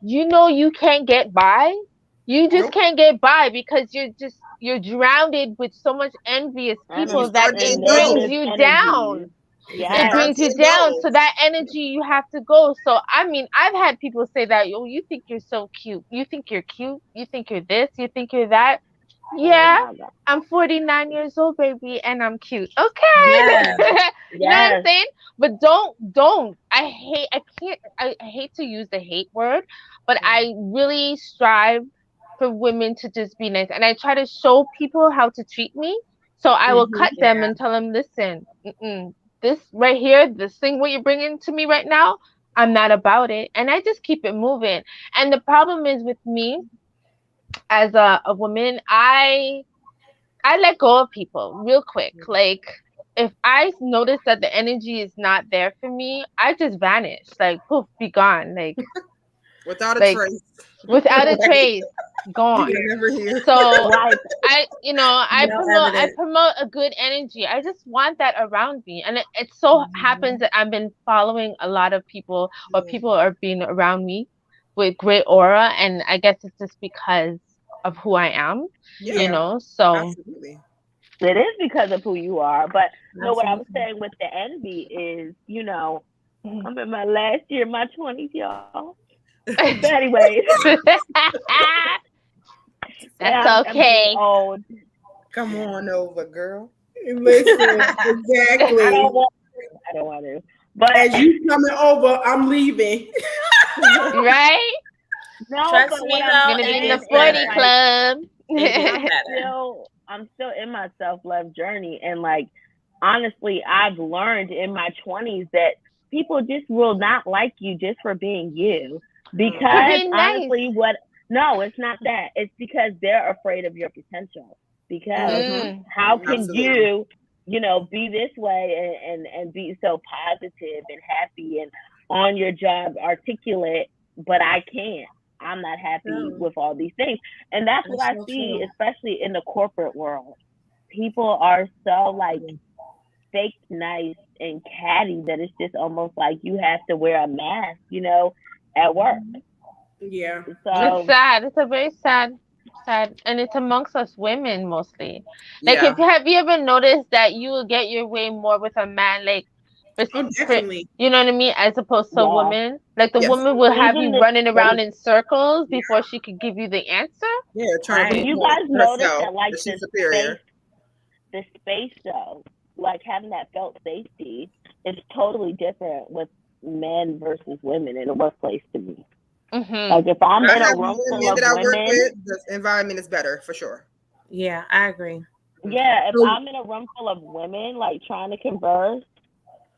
you know you can't get by? You just can't get by because you're drowned with so much envious people that it brings you down. Yes. It brings you down. So that energy, you have to go. So I mean, I've had people say that, oh, you think you're so cute. You think you're cute. You think you're this. You think you're that. Yeah, I'm 49 years old, baby, and I'm cute. Okay. Yes. You know what I'm saying? But don't. I hate to use the hate word, but I really strive for women to just be nice. And I try to show people how to treat me. So I will cut them and tell them, listen, this right here, this thing what you're bringing to me right now, I'm not about it. And I just keep it moving. And the problem is with me as a woman, I let go of people real quick. Like if I notice that the energy is not there for me, I just vanish. Like poof, be gone. Like without a trace. Without a trace. Gone. So I promote a good energy. I just want that around me, and it so happens that I've been following a lot of people, or people are being around me with great aura, and I guess it's just because of who I am. So absolutely. It is because of who you are. But what I was saying with the envy is, I'm in my last year, my 20s, y'all. But anyways. That's okay. Old. Come on over, girl. Listen, exactly. I don't want to. But as you coming over, I'm leaving. Right? No, trust me, I'm gonna be in the 40 club. I'm still in my self-love journey, and like honestly, I've learned in my 20s that people just will not like you just for being you. Because honestly, no, it's not that. It's because they're afraid of your potential. Because how can you, be this way and be so positive and happy and on your job articulate, but I can't. I'm not happy with all these things. And that's what I see, especially in the corporate world. People are so like fake nice and catty that it's just almost like you have to wear a mask, at work. Yeah. So it's sad. It's a very sad, and it's amongst us women mostly. Like, have you ever noticed that you will get your way more with a man, like, definitely. You know what I mean, as opposed to a woman? Like the woman will have you running around in circles before she could give you the answer. Yeah, trying to. You guys notice that, like the space though, like having that felt safety is totally different with men versus women in the workplace to me. Like if I'm in a room full of women, the environment is better for sure. Yeah, I agree. Yeah, if I'm in a room full of women, like trying to converse,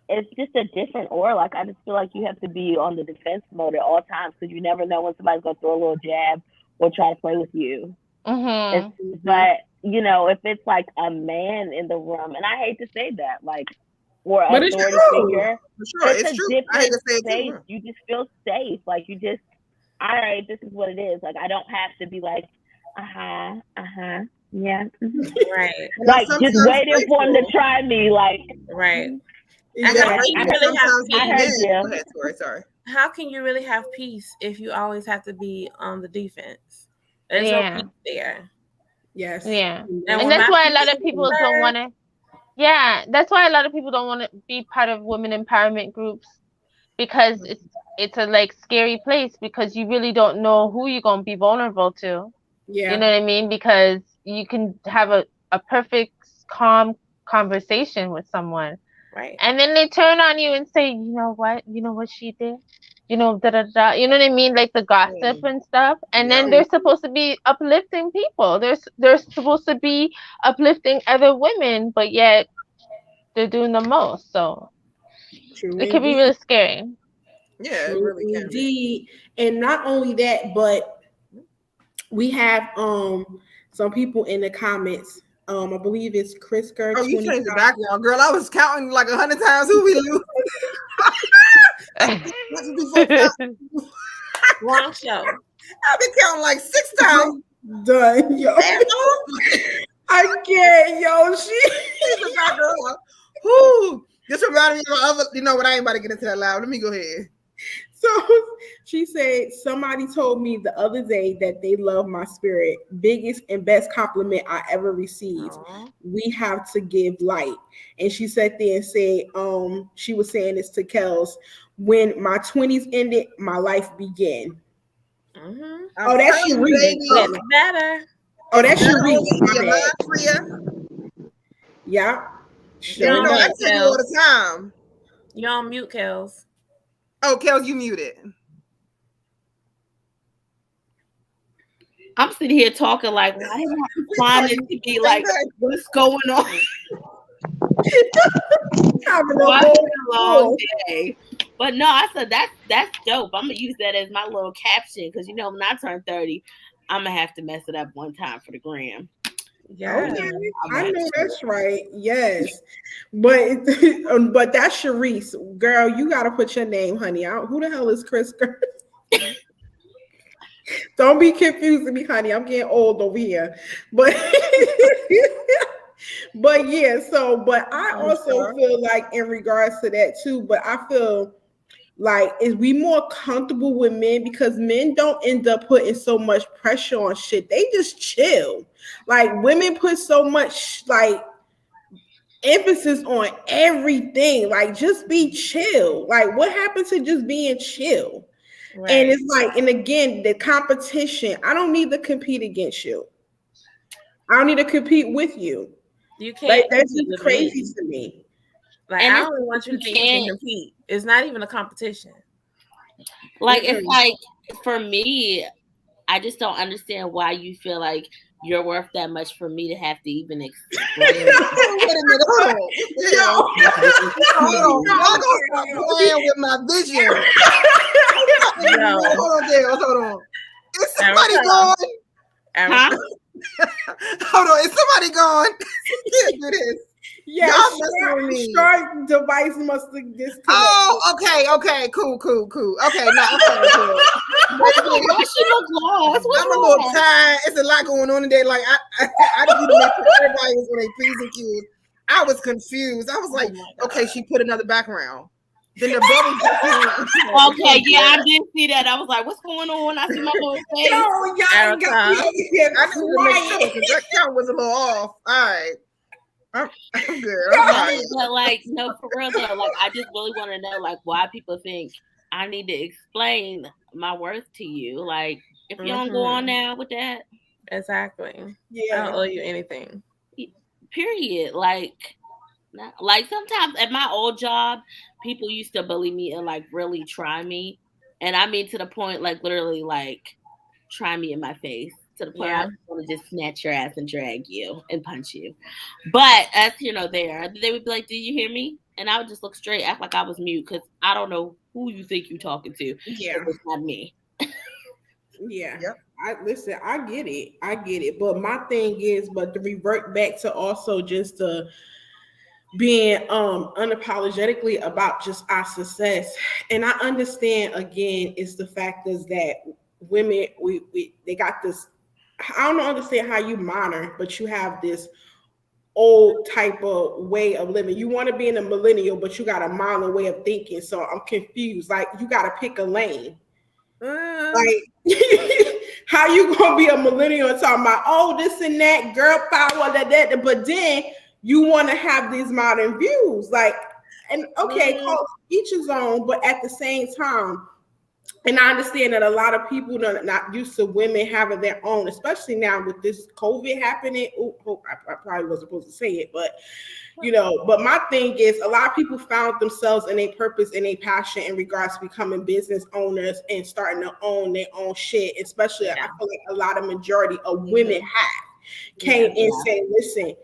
it's just a different aura. Like I just feel like you have to be on the defense mode at all times because you never know when somebody's gonna throw a little jab or try to play with you. But if it's like a man in the room, and I hate to say that, like, or an authority figure, it's a different space. You just feel safe. Like you just, all right, this is what it is. Like I don't have to be like, Yeah. Right. Like just waiting for him to try me. Like right. And Yeah, how can you really have sometimes with I heard men. you. Go ahead, Toree, sorry. How can you really have peace if you always have to be on the defense? There's no Yeah. peace there. Yes. Yeah. And And when that's my why a peace lot of is people don't disturbed, want to. Yeah, that's why a lot of people don't want to be part of women empowerment groups because it's a like scary place because you really don't know who you're gonna be vulnerable to. Yeah. You know what I mean? Because you can have a perfect calm conversation with someone right. and then they turn on you and say, you know what she did? You know, da da da. You know what I mean? Like the gossip and stuff. And then they're supposed to be uplifting people. They're supposed to be uplifting other women, but yet they're doing the most. So True it can be indeed. really scary. Yeah, it True really can be. indeed. And not only that, but we have some people in the comments. I believe it's Chris Kerr. Oh, you changed the background, girl. I was counting like 100 times who we lose. Wrong show. I've been counting like 6 times. Done, yo. I can't, yo. She's the background. Whoo. This reminded me of my other, you know what? I ain't about to get into that loud. Let me go ahead. So she said, somebody told me the other day that they love my spirit. Biggest and best compliment I ever received. Aww. We have to give light. And she sat there and said, she was saying this to Kellz. When my 20s ended, my life began. Mm-hmm. Oh, that's your reading. It's better. Oh, that's your reading. Yeah. Sure. You know, I tell you all the time. You're on mute, Kellz. Oh, Kellz, you muted. I'm sitting here talking like, why am I responding to be like, what's going on? Having a long day. But no, I said that's dope. I'm gonna use that as my little caption because you know when I turn 30, I'm gonna have to mess it up one time for the gram. Yeah, okay. I know that's right. Yes, but that's Sharice, girl. You gotta put your name, honey. Who the hell is Chris? Don't be confusing me, honey. I'm getting old over here, but but yeah. So, but I also feel like in regards to that too. But I feel like is we more comfortable with men because men don't end up putting so much pressure on shit. They just chill. Like women put so much like emphasis on everything. Like just be chill. Like what happened to just being chill? Right. And it's like, and again, the competition. I don't need to compete against you. I don't need to compete with you. You can't. Like that's just crazy to me. Like I only want you to think you can compete. It's not even a competition. Like it's like for me, I just don't understand why you feel like you're worth that much for me to have to even explain. Wait a minute, hold on. Y'all gonna stop playing with my vision. Hold on. Is somebody gone? Huh? Hold on, is somebody gone? Can't do this. Yeah, Shark device must have disconnected. Oh, okay, cool. Okay, no, cool. Why she look lost? I'm a little tired. It's a lot going on today. Like I just need to make sure everybody was on their P's and Q's. I was confused. I was like, okay, she put another background. Then the bubbles. Okay, yeah, I did see that. I was like, what's going on? I see my little face. Yo, y'all got I need to make sure because that count was a little off. All right. I'm good. But like, no, for real though, like I just really want to know like why people think I need to explain my worth to you. Like, if you don't go on now with that. Exactly. Yeah. I don't owe you anything. Period. Like sometimes at my old job, people used to bully me and like really try me. And I mean to the point like literally like try me in my face. To the point I want to just snatch your ass and drag you and punch you. But as you know, they would be like, "Do you hear me?" And I would just look straight, act like I was mute because I don't know who you think you're talking to. Yeah, it's not me. Yeah. Yep. I get it. But my thing is, to revert back to also just being unapologetically about just our success. And I understand again, it's the fact is that women they got this. I don't understand how you modern, but you have this old type of way of living. You want to be in a millennial, but you got a modern way of thinking. So I'm confused. Like you got to pick a lane. Like how you gonna be a millennial and talking about this and that, girl power, that, but then you want to have these modern views, like, and okay, call each his own, but at the same time. And I understand that a lot of people are not used to women having their own, especially now with this COVID happening. I probably wasn't supposed to say it, but but my thing is a lot of people found themselves in a purpose and a passion in regards to becoming business owners and starting to own their own shit. Especially, I feel like a lot of majority of women came and said, listen,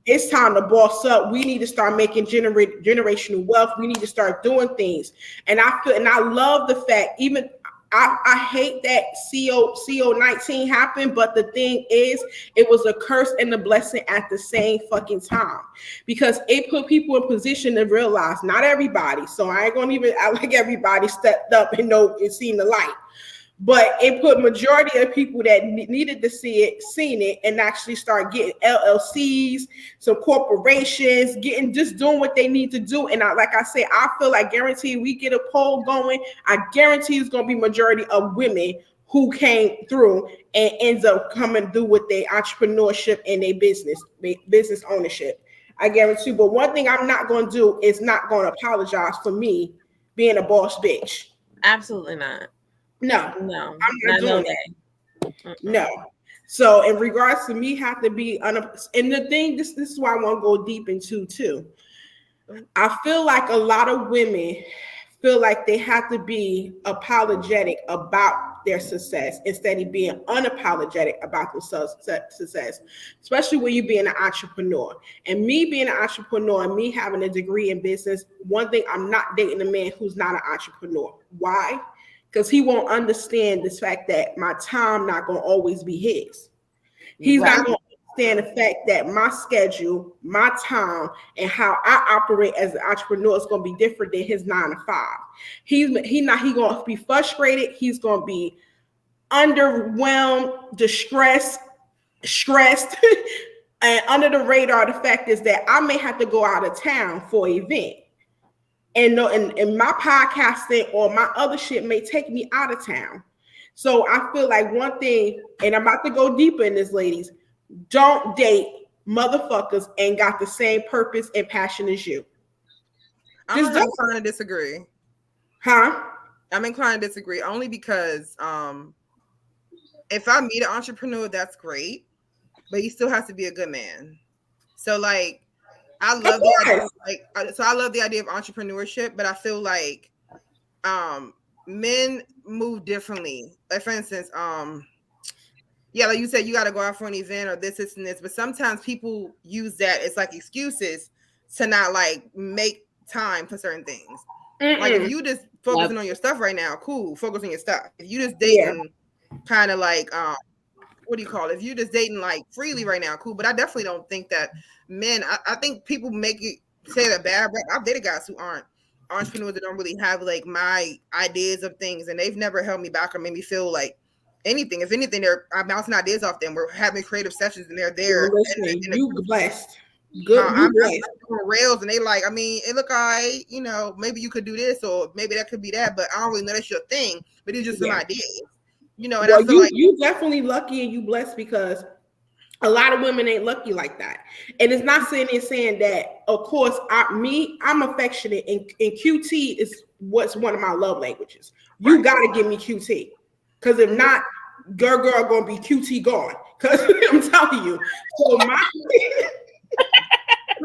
it's time to boss up. We need to start making generational wealth. We need to start doing things. And I love the fact, even I hate that CO-19 happened, but the thing is, it was a curse and a blessing at the same fucking time, because it put people in position to realize, not everybody, so I ain't gonna even act like everybody stepped up and seen the light. But it put majority of people that needed to see it, seen it, and actually start getting LLCs, some corporations, just doing what they need to do. And like I say, I feel like guarantee we get a poll going, I guarantee it's going to be majority of women who came through and ends up coming through with their entrepreneurship and their business ownership. I guarantee. But one thing I'm not going to do is not going to apologize for me being a boss bitch. Absolutely not. No, I'm not doing that. No. So in regards to me have to be and the thing, this is why I want to go deep into too. I feel like a lot of women feel like they have to be apologetic about their success instead of being unapologetic about their success, especially when you're being an entrepreneur. And me being an entrepreneur and me having a degree in business, one thing, I'm not dating a man who's not an entrepreneur. Why? Because he won't understand this fact that my time not going to always be his. He's not going to understand the fact that my schedule, my time, and how I operate as an entrepreneur is going to be different than his 9 to 5. He going to be frustrated. He's going to be underwhelmed, distressed, stressed, and under the radar. The fact is that I may have to go out of town for an event. And my podcasting or my other shit may take me out of town. So I feel like one thing, and I'm about to go deeper in this, ladies, don't date motherfuckers ain't got the same purpose and passion as you. I'm inclined to disagree. Huh? I'm inclined to disagree only because if I meet an entrepreneur, that's great, but he still has to be a good man. So like, I love the idea, I love the idea of entrepreneurship, but I feel like men move differently. Like for instance, like you said, you got to go out for an event or this and this, but sometimes people use that as like excuses to not like make time for certain things. Like if you just focusing on your stuff right now, cool, focus on your stuff. If you just dating kind of like what do you call it? If you're just dating like freely right now, cool. But I definitely don't think that men, I think people say that bad, but I've dated guys who aren't entrepreneurs that don't really have like my ideas of things, and they've never held me back or made me feel like anything. If anything, I'm bouncing ideas off them. We're having creative sessions and they're there. You blessed. Good. I'm doing rails and they like, I mean, it look all right, maybe you could do this or maybe that could be that, but I don't really know that's your thing. But it's just some ideas. And I feel like you definitely lucky and you blessed, because a lot of women ain't lucky like that. And it's not saying that, of course, I'm affectionate, and QT is what's one of my love languages. You got to give me QT, because if not, girl gonna be QT gone. Because I'm telling you. So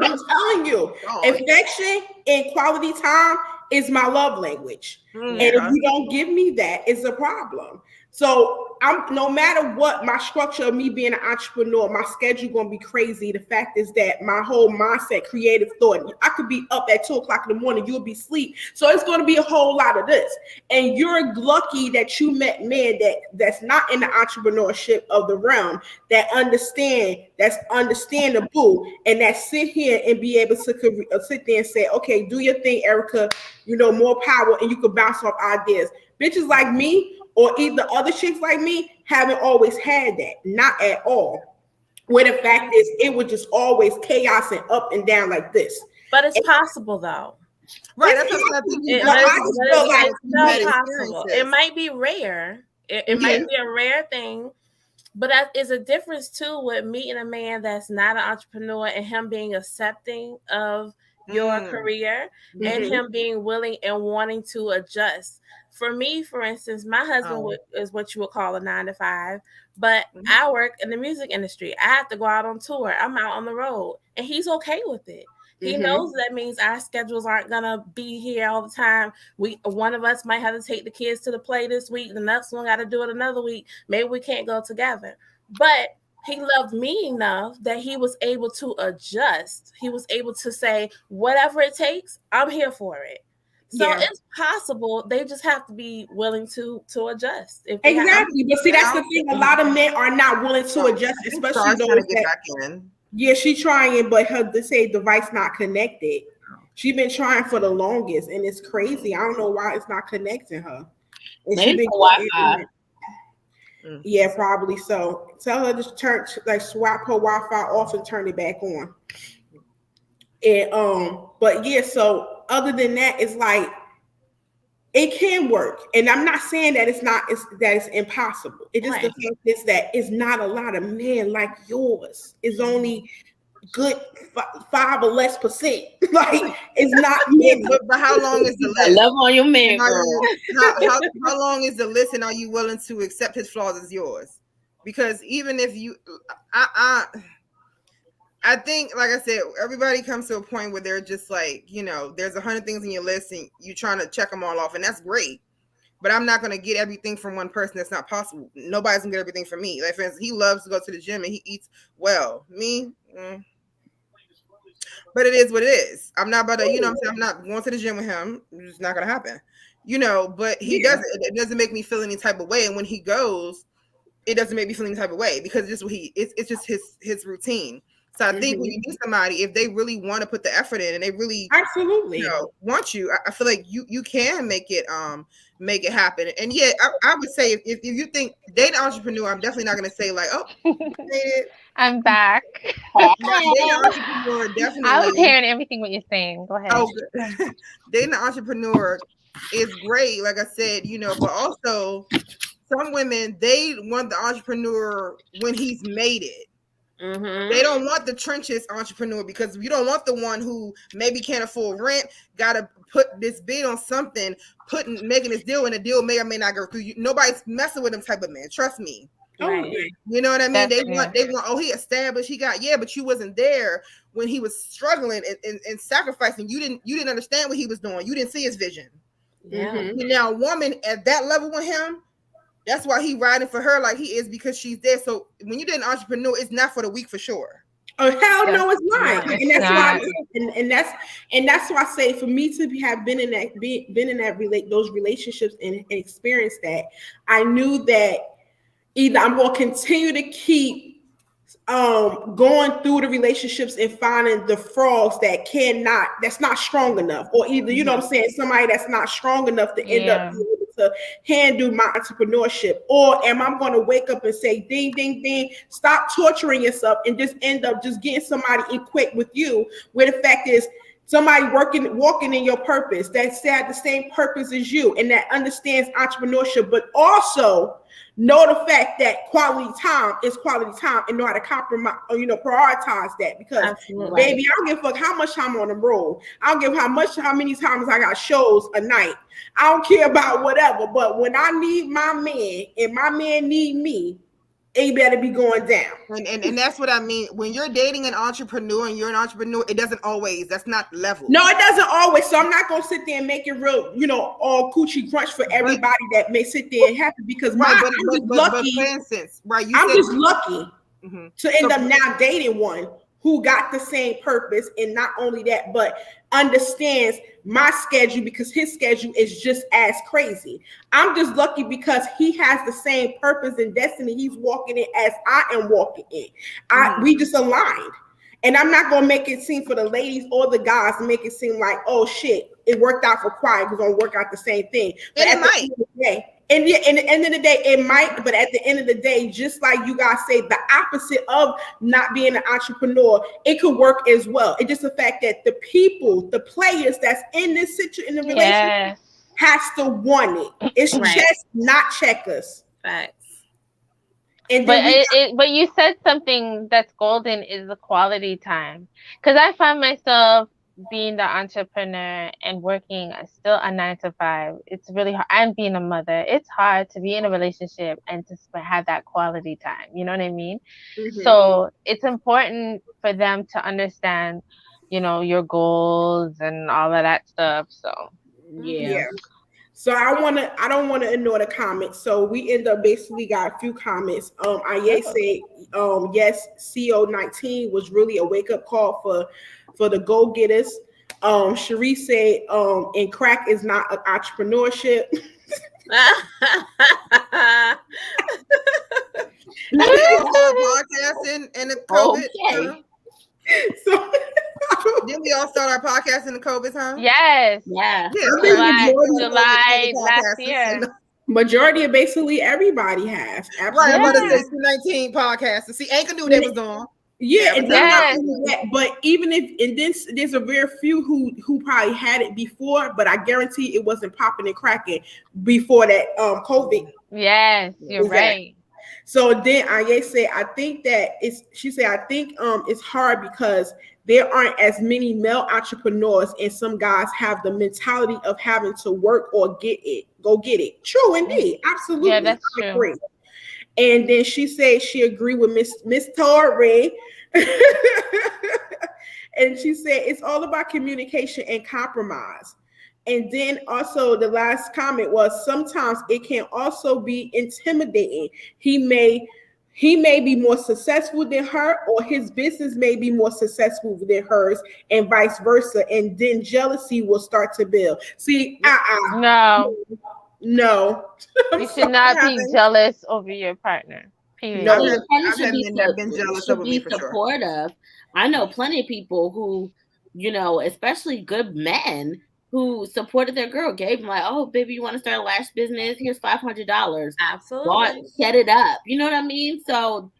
I'm telling you, affection and quality time is my love language. And if you don't give me that, it's a problem. So no matter what, my structure of me being an entrepreneur, my schedule gonna be crazy. The fact is that my whole mindset, creative thought, I could be up at 2:00 in the morning, you'll be asleep. So it's gonna be a whole lot of this. And you're lucky that you met men that's not in the entrepreneurship of the realm, that's understandable, and that sit here and be able to sit there and say, okay, do your thing, Erica, more power, and you can bounce off ideas. Bitches like me, or either other chicks like me haven't always had that, not at all. Where the fact is, it was just always chaos and up and down like this. But it's possible though. Right, that's what I think. It's still possible. It might be rare. It might be a rare thing, but that is a difference too with meeting a man that's not an entrepreneur and him being accepting of your career and him being willing and wanting to adjust. For me, for instance, my husband is what you would call a 9-to-5, but I work in the music industry. I have to go out on tour. I'm out on the road, and he's okay with it. He knows that means our schedules aren't gonna be here all the time. One of us might have to take the kids to the play this week. The next one got to do it another week. Maybe we can't go together. But he loved me enough that he was able to adjust. He was able to say, whatever it takes, I'm here for it. So it's possible. They just have to be willing to adjust. Exactly. But see, that's the thing. A lot of men are not willing to adjust, especially those that get back in. Yeah, she's trying, but they say device not connected. She's been trying for the longest, and it's crazy. I don't know why it's not connecting her. And she been Wi-Fi. Yeah, probably so. Tell her to swap her Wi-Fi off and turn it back on. And but yeah, so other than that, it's like it can work, and I'm not saying that it's impossible. It just the fact is that it's not a lot of men like yours. It's only good 5 or less %. Like it's not many. But how long is the list? I love on your man, girl. How long is the list, and are you willing to accept his flaws as yours? Because even if you, I think, like I said, everybody comes to a point where they're just like, there's 100 things in your list and you're trying to check them all off, and that's great. But I'm not going to get everything from one person. That's not possible. Nobody's going to get everything from me. Like, for instance, he loves to go to the gym and he eats well. Me, But it is what it is. I'm not about to, I'm not going to the gym with him. It's just not going to happen. But he doesn't. It doesn't make me feel any type of way. And when he goes, it doesn't make me feel any type of way because it's just it's just his routine. So I think when you meet somebody, if they really want to put the effort in and they really absolutely want you, I feel like you can make it happen. And yeah, I would say if you think date an entrepreneur, I'm definitely not going to say like, oh, I'm back. Date an entrepreneur, definitely. I was hearing everything what you're saying. Go ahead. Oh, dating an entrepreneur is great, like I said, but also some women, they want the entrepreneur when he's made it. Mm-hmm. They don't want the trenches entrepreneur because you don't want the one who maybe can't afford rent, got to put this bid on something, making this deal, and the deal may or may not go through. Nobody's messing with them type of man. Trust me. Right. You know what I mean? They want. Oh, he established. He got. Yeah, but you wasn't there when he was struggling and sacrificing. You didn't understand what he was doing. You didn't see his vision. Yeah. Mm-hmm. Now, a woman at that level with him. That's why he riding for her like he is because she's there. So when you did an entrepreneur, it's not for the weak for sure. Oh hell no, it's not. And that's why and that's why I say for me to have been in that those relationships and experienced that, I knew that either I'm going to continue to keep going through the relationships and finding the frogs that's not strong enough, or either you know what I'm saying, somebody that's not strong enough to end up being able to handle my entrepreneurship, or am I going to wake up and say ding ding ding, stop torturing yourself and just end up just getting somebody equipped with you, where the fact is somebody walking in your purpose that's had the same purpose as you and that understands entrepreneurship, but also know the fact that quality time is quality time and know how to compromise or prioritize that, because baby, I don't give a fuck how much time on the road. I don't give how many times I got shows a night. I don't care about whatever, but when I need my man and my man need me, it better be going down. And that's what I mean. When you're dating an entrepreneur and you're an entrepreneur, it doesn't always. That's not level. No, it doesn't always. So I'm not going to sit there and make it real, all coochie crunch for everybody that may sit there and happy, because I'm just lucky. For instance, I'm just lucky to end up now dating one who got the same purpose, and not only that, but understands my schedule, because his schedule is just as crazy. I'm just lucky because he has the same purpose and destiny he's walking in as I am walking in. We just aligned. And I'm not going to make it seem for the ladies or the guys to make it seem like, oh shit, it worked out for quiet, we're going to work out the same thing. But at the end of the day, And yeah, and at the end of the day, it might, but at the end of the day, just like you guys say, the opposite of not being an entrepreneur, it could work as well. It's just the fact that the people, the players that's in this situation, in the relationship, has to want it. It's chess, not checkers. Facts. And but then but you said something that's golden is the quality time. Because I find myself being the entrepreneur and working still a 9 to 5. It's really hard. And being a mother, it's hard to be in a relationship and to have that quality time. You know what I mean? So it's important for them to understand, your goals and all of that stuff. So Yeah. So I don't want to ignore the comments. So we end up basically got a few comments. Aye said, yes, CO19 was really a wake up call for the go getters. Cherie said, and crack is not an entrepreneurship. Podcasting and the COVID. Okay. So didn't we all start our podcast in the COVID time? Yes. Yeah. July last year. Majority of basically everybody has. Absolutely. Right, I'm about to say 219 podcasts. See, Anchor knew they was on. Yeah, and not only that, but even if there's a very few who probably had it before, but I guarantee it wasn't popping and cracking before that COVID. Yes, you're right. So then Aye said, I think it's hard because there aren't as many male entrepreneurs, and some guys have the mentality of having to work or go get it. True indeed. Absolutely. Yeah, that's true. I agree. And then she said she agreed with Miss Toree. And she said it's all about communication and compromise. And then also the last comment was sometimes it can also be intimidating. He may be more successful than her, or his business may be more successful than hers, and vice versa. And then jealousy will start to build. See, no. You should not be jealous over your partner. Period. No, your partner should be supportive. I know plenty of people who, especially good men who supported their girl, gave them like, oh, baby, you want to start a lash business? Here's $500. Absolutely. Set it up. You know what I mean? So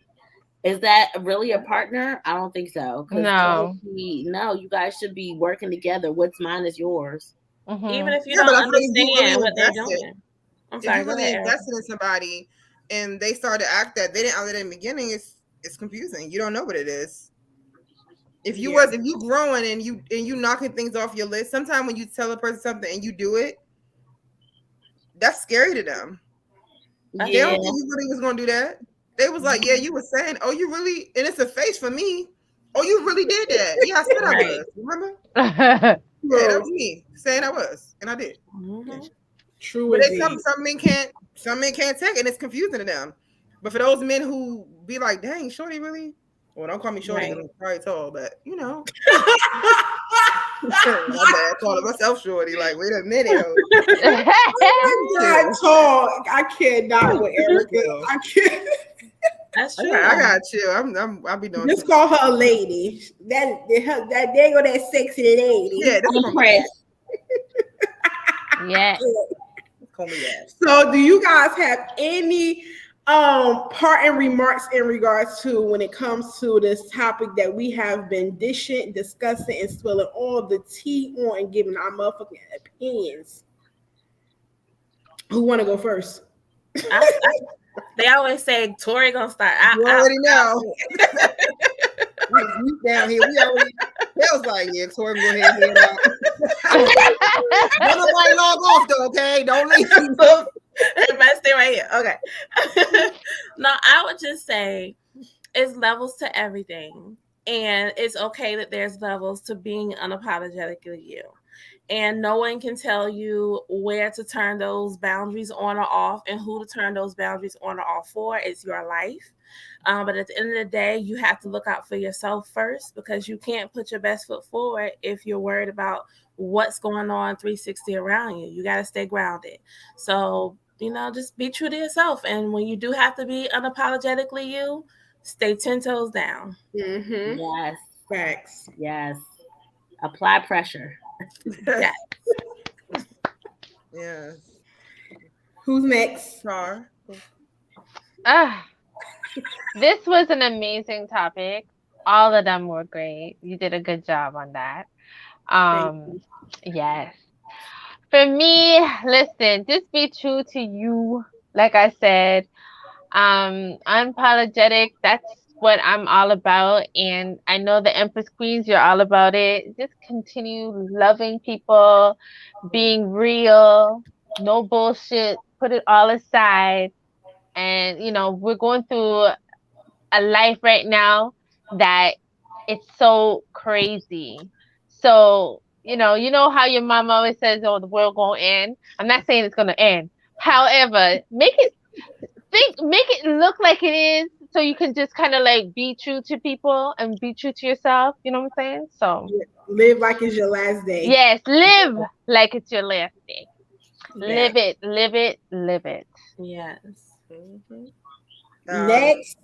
is that really a partner? I don't think so. No, you guys should be working together. What's mine is yours. Mm-hmm. Even if you don't understand what they're doing. I'm sorry, if you really invested in somebody and they start to act that they didn't out in the beginning, it's confusing. You don't know what it is. If you growing and you knocking things off your list, sometimes when you tell a person something and you do it, that's scary to them. They don't think you really was gonna do that. They was like, yeah, you were saying, oh, you really, and it's a face for me. Oh, you really did that. Yeah, I said I was. Remember? Yeah, that was me saying I was, and I did. Mm-hmm. True. But some men can't take it, and it's confusing to them. But for those men who be like, dang, shorty really. Well, don't call me shorty because I'm probably tall, but my bad, calling myself shorty. Like, wait a minute. I'm tall. I cannot with Erica. I can't. That's true. I got you. I'll be doing. Just call her a lady. That there go that sexy lady. Yeah, that's Empress. Yeah. Call me that. So, do you guys have any parting remarks in regards to when it comes to this topic that we have been discussing, and spilling all the tea on and giving our motherfucking opinions? Who want to go first? They always say Toree gonna start. You already know. We down here. We already. That was like, yeah, Toree go ahead and head out. Don't nobody log off though, okay? Don't leave. Everybody stay right here. Okay. No, I would just say it's levels to everything. And it's okay that there's levels to being unapologetically you. And no one can tell you where to turn those boundaries on or off and who to turn those boundaries on or off for. It's your life. But at the end of the day, you have to look out for yourself first, because you can't put your best foot forward if you're worried about what's going on 360 around you. You got to stay grounded. So, just be true to yourself. And when you do have to be unapologetically you, stay 10 toes down. Mm-hmm. Yes. Facts. Yes. Apply pressure. Yes. Yes. Who's next? Char. This was an amazing topic. All of them were great. You did a good job on that. Yes. For me, listen, just be true to you. Like I said, unapologetic, that's what I'm all about. And I know the Empress Queens, you're all about it. Just continue loving people, being real, no bullshit, put it all aside. And, we're going through a life right now that it's so crazy. So, you know how your mom always says, "Oh, the world gonna end." I'm not saying it's gonna end. However, make it look like it is, so you can just kind of like be true to people and be true to yourself. You know what I'm saying? So Live like it's your last day. yes, live like it's your last day. Yeah. Live it, live it, live it. Yes. Next.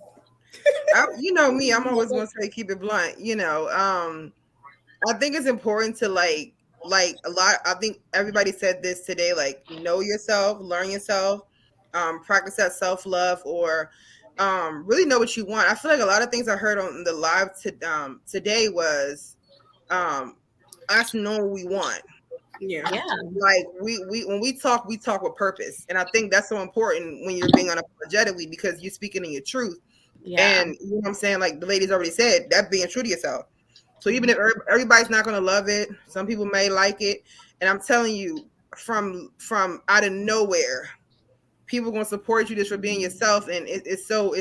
You know me, I'm always going to say keep it blunt. I think it's important to like a lot. I think everybody said this today. Like, know yourself, learn yourself, practice that self-love, or really know what you want. I feel like a lot of things I heard on the live today was us know what we want. Yeah. Like we when we talk with purpose, and I think that's so important when you're being unapologetically, because you're speaking in your truth. Yeah. And you know what I'm saying, like the ladies already said, that being true to yourself. So even if everybody's not going to love it, some people may like it, and I'm telling you, from out of nowhere, people going to support you just for being yourself. And it's so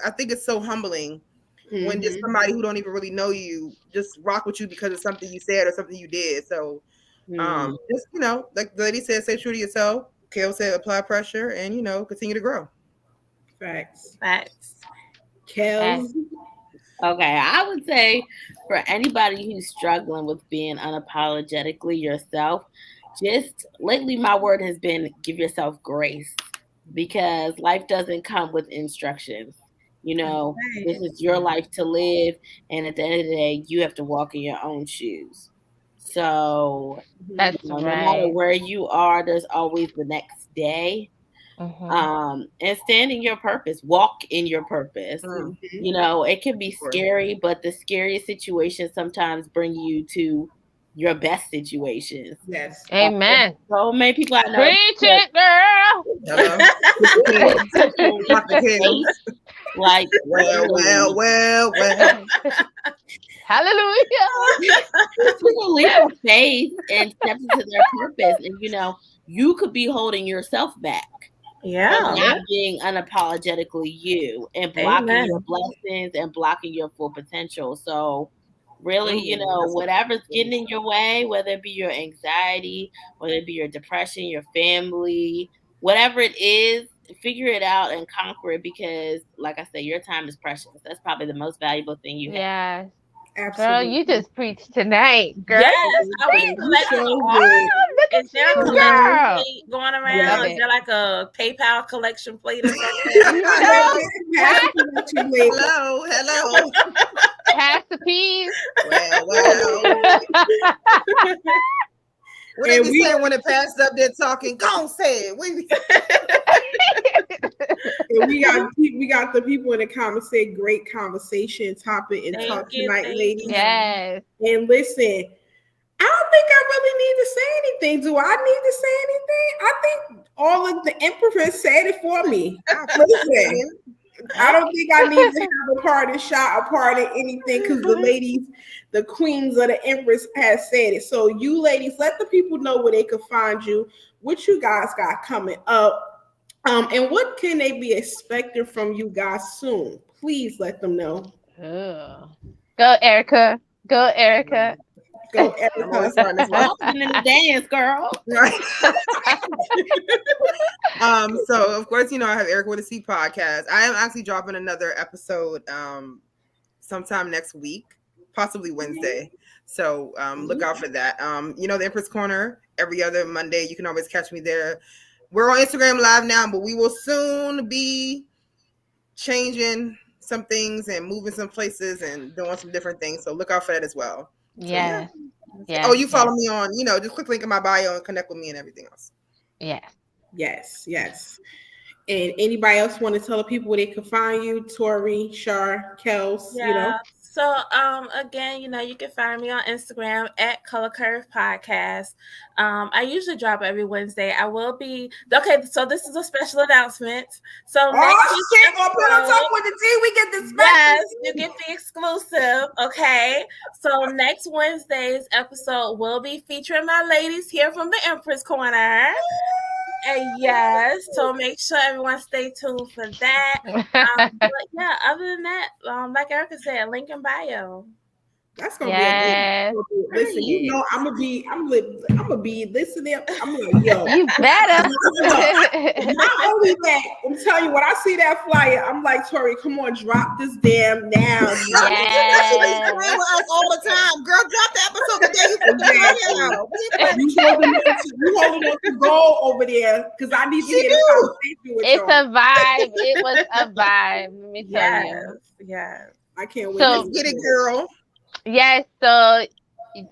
I think it's so humbling when just somebody who don't even really know you just rock with you because of something you said or something you did. So just like the lady said, stay true to yourself. Kale said, apply pressure, and continue to grow. Facts. Kellz. Okay, I would say for anybody who's struggling with being unapologetically yourself, just lately my word has been give yourself grace, because life doesn't come with instructions. This is your life to live, and at the end of the day, you have to walk in your own shoes. So That's no matter right. where you are, there's always the next day. And stand in your purpose, walk in your purpose. It can be scary, but the scariest situations sometimes bring you to your best situations. Yes. Amen. So many people I know. Preach it, girl. Hello. Like, well. Hallelujah. People leave their faith and step into their purpose, and you could be holding yourself back. Yeah. Not being unapologetically you, and blocking your blessings and blocking your full potential. So really, whatever's getting in your way, whether it be your anxiety, whether it be your depression, your family, whatever it is, figure it out and conquer it, because like I said, your time is precious. That's probably the most valuable thing you have. Yes. Absolutely. Girl, you just preached tonight, girl. Yes. Are we is there a collection plate going around? Is there like a PayPal collection plate or something? Hello. Pass the peas. Well. What they be saying when it passed up there talking? Go on, say it. We got the people in the comments say great conversation topic and talk tonight, ladies. Yes. And listen, I don't think I really need to say anything. Do I need to say anything? I think all of the Empress said it for me. Listen, I don't think I need to have a part in shot, a part in anything, because the ladies, the queens of the Empress has said it. So you ladies, let the people know where they can find you, what you guys got coming up, and what can they be expecting from you guys soon. Please let them know. Go, Erica. Go, Erica. Go, Erica. In the dance, girl. Right. So of course, I have Erica with a C podcast. I am actually dropping another episode sometime next week, possibly Wednesday. So look out for that. The Empress Corner every other Monday. You can always catch me there. We're on Instagram Live now, but we will soon be changing some things and moving some places and doing some different things. So look out for that as well. Yes. So, you follow me on, just click link in my bio and connect with me and everything else. Yes. Yes, yes. And anybody else want to tell the people where they can find you? Toree, Char, Kellz, Yeah. So again, you can find me on Instagram at Color Curve Podcast. I usually drop every Wednesday. I will be okay, so this is a special announcement. So next week's shit, on Pillow episode, Talk with the T, we get the special. yes, you get the exclusive. Okay. So next Wednesday's episode will be featuring my ladies here from the Empress Corner. And yes, so make sure everyone stay tuned for that. But yeah, other than that, like Erica said, link in bio. That's gonna Yes. be a good. Listen, you know, I'm gonna be listening. I'm like, yo, You better. not only that, I'm telling you, when I see that flyer, I'm like, Toree, come on, drop this damn now. That's what they do with us all the time. Girl, drop the episode the day you put the flyer out. You holding on to go over there because I need to hear the conversation with It's y'all. a vibe. It was a vibe. Let me tell you. Yes. I can't wait. So- to Get it, girl. Yes, so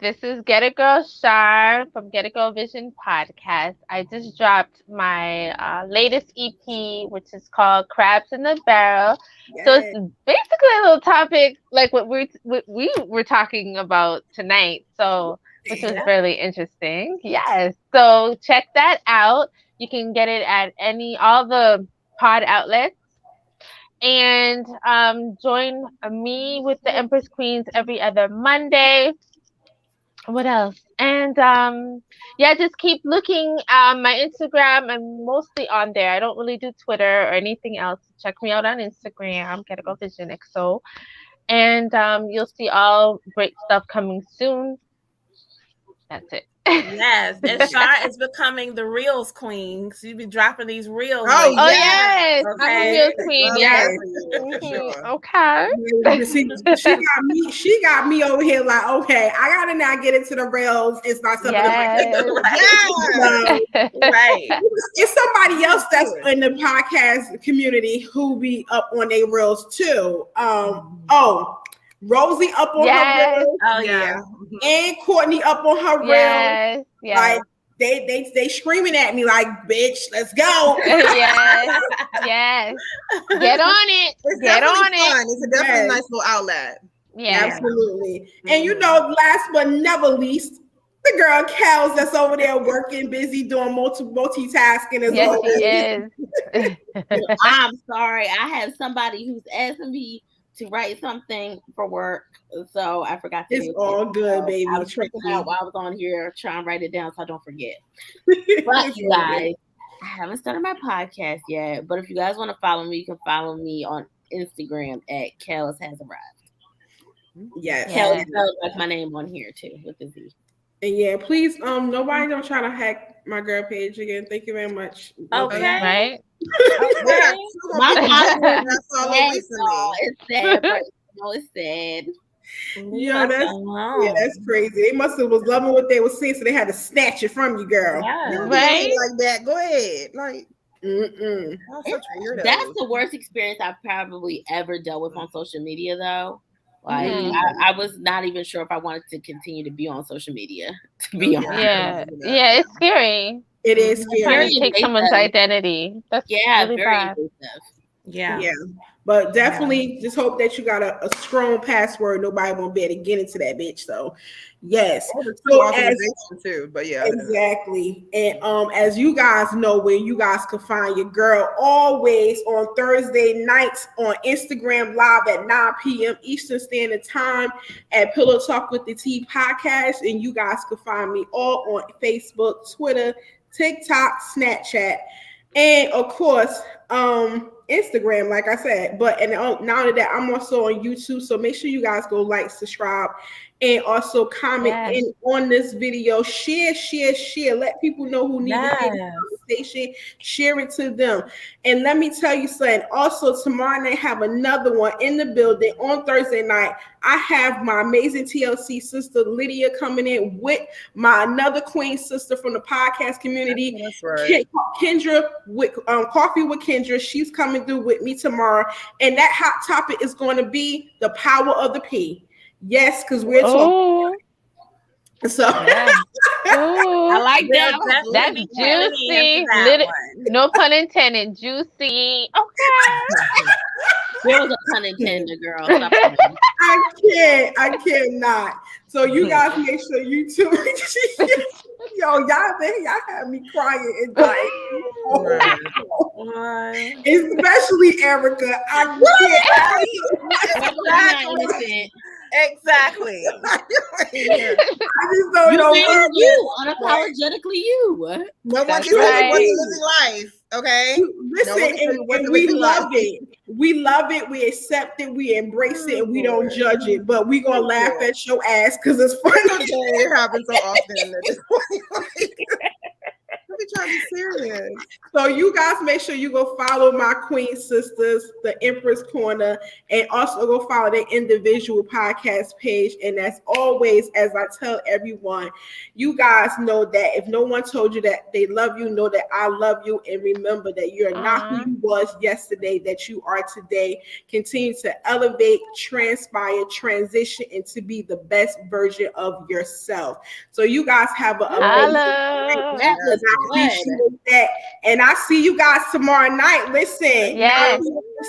this is Get It Girl Char from Get It Girl Vision Podcast. I just dropped my latest EP, which is called Crabs in the Barrel. So it's basically a little topic like what we were talking about tonight. So which was really interesting. Yes. So check that out. You can get it at all the pod outlets. And join me with the Empress Queens every other Monday. What else? And yeah, just keep looking. My Instagram, I'm mostly on there. I don't really do Twitter or anything else. Check me out on Instagram, Get It Girl Vision XO. And you'll see all great stuff coming soon. That's it. Yes, and Char is becoming the Reels queen. So you be dropping these Reels. Oh, Oh yes. yes, I'm Okay. a real queen. Love Yes. that for sure. Okay. See, she got me over here like, okay, I gotta now get into the rails and start something Yes. Right. It's somebody else that's in the podcast community who be up on their rails too. Rosie up on her rails, Oh yeah. and Courtney up on her rails. Yes. Yes. Like they screaming at me like, bitch, let's go. Yes. Yes. Get on it. It's Get definitely on fun. it. It's definitely a Yes. nice little outlet. Yeah. Absolutely. And you know, last but never least, the girl Kellz that's over there working, busy doing multitasking as Yes, well. she is. I'm sorry. I have somebody who's asking me to write something for work, so I forgot to. It's all good, baby. I was Trust thinking me. out while I was on here trying to write it down so I don't forget. It's But you all guys, I haven't started my podcast yet. But if you guys want to follow me, you can follow me on Instagram at Kellz Has Arrived. good. Yes. Kellz spelled like my name on here too with the Z. And yeah, please, nobody don't try to hack my girl page again. Thank you very much. Okay. Right? Yeah, My followers, that's all Sad, recently. y'all. It's sad, but it's sad. Yeah, that's crazy. They must have was loving what they were saying, so they had to snatch it from you, girl. Yeah. You don't Right? do it like that. Go ahead. Like, Mm-mm. y'all such weirdos. That's the worst experience I've probably ever dealt with on social media, though. Like, Mhm. I was not even sure if I wanted to continue to be on social media, to be honest. Yeah. Yeah, it's scary. It is Trying scary. to take someone's identity. That's Yeah, really very bad. invasive. Yeah. Yeah. But definitely just hope that you got a strong password. Nobody won't be able to get into that bitch. So yes. So as, Authorization too, but yeah. exactly. And as you guys know, where you guys can find your girl always on Thursday nights on Instagram Live at 9 p.m. Eastern Standard Time at Pillow Talk with the T podcast. And you guys can find me all on Facebook, Twitter, TikTok, Snapchat, and of course, Instagram, like I said. But and not only that, I'm also on YouTube. So make sure you guys go like, subscribe, and also comment in on this video. Share. Let people know who need to hear the conversation. Share it to them. And let me tell you something. Also, tomorrow night, have another one in the building on Thursday night. I have my amazing TLC sister Lydia coming in with my another queen sister from the podcast community. That's right. Kendra with Coffee with Kendra. She's coming through with me tomorrow. And that hot topic is going to be the power of the P. Yes, because we're talking. Oh, So yeah. I like that. They'll That's definitely be tuning juicy. in for that one. No pun intended. Juicy. Okay. There was a pun intended, girl. Stop playing. I cannot. So you guys make sure you tune. Yo, y'all had me crying and dying. Especially Erica. I can't. Exactly. I just don't know. You unapologetically you. No one That's can tell you right. what's living life. Okay. Listen, and we love it. We love it. We accept it. We embrace it, and we don't judge it. But we gonna laugh at your ass because it's funny. It happens so often at this point. Let me try to be serious. So you guys make sure you go follow my queen sisters, the Empress Corner, and also go follow their individual podcast page. And as always, as I tell everyone, you guys know that if no one told you that they love you, know that I love you, and remember that you're not who you was yesterday, that you are today. Continue to elevate, transpire, transition, and to be the best version of yourself. So you guys have an amazing appreciate that. And I see you guys tomorrow night. Listen, yes.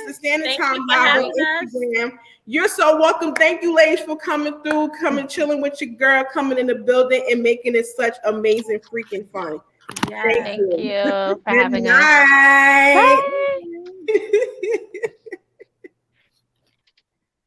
The standard time live on Instagram. You're so welcome. Thank you, ladies, for coming through, chilling with your girl, coming in the building and making it such amazing freaking fun. Thank you for having us. Good night.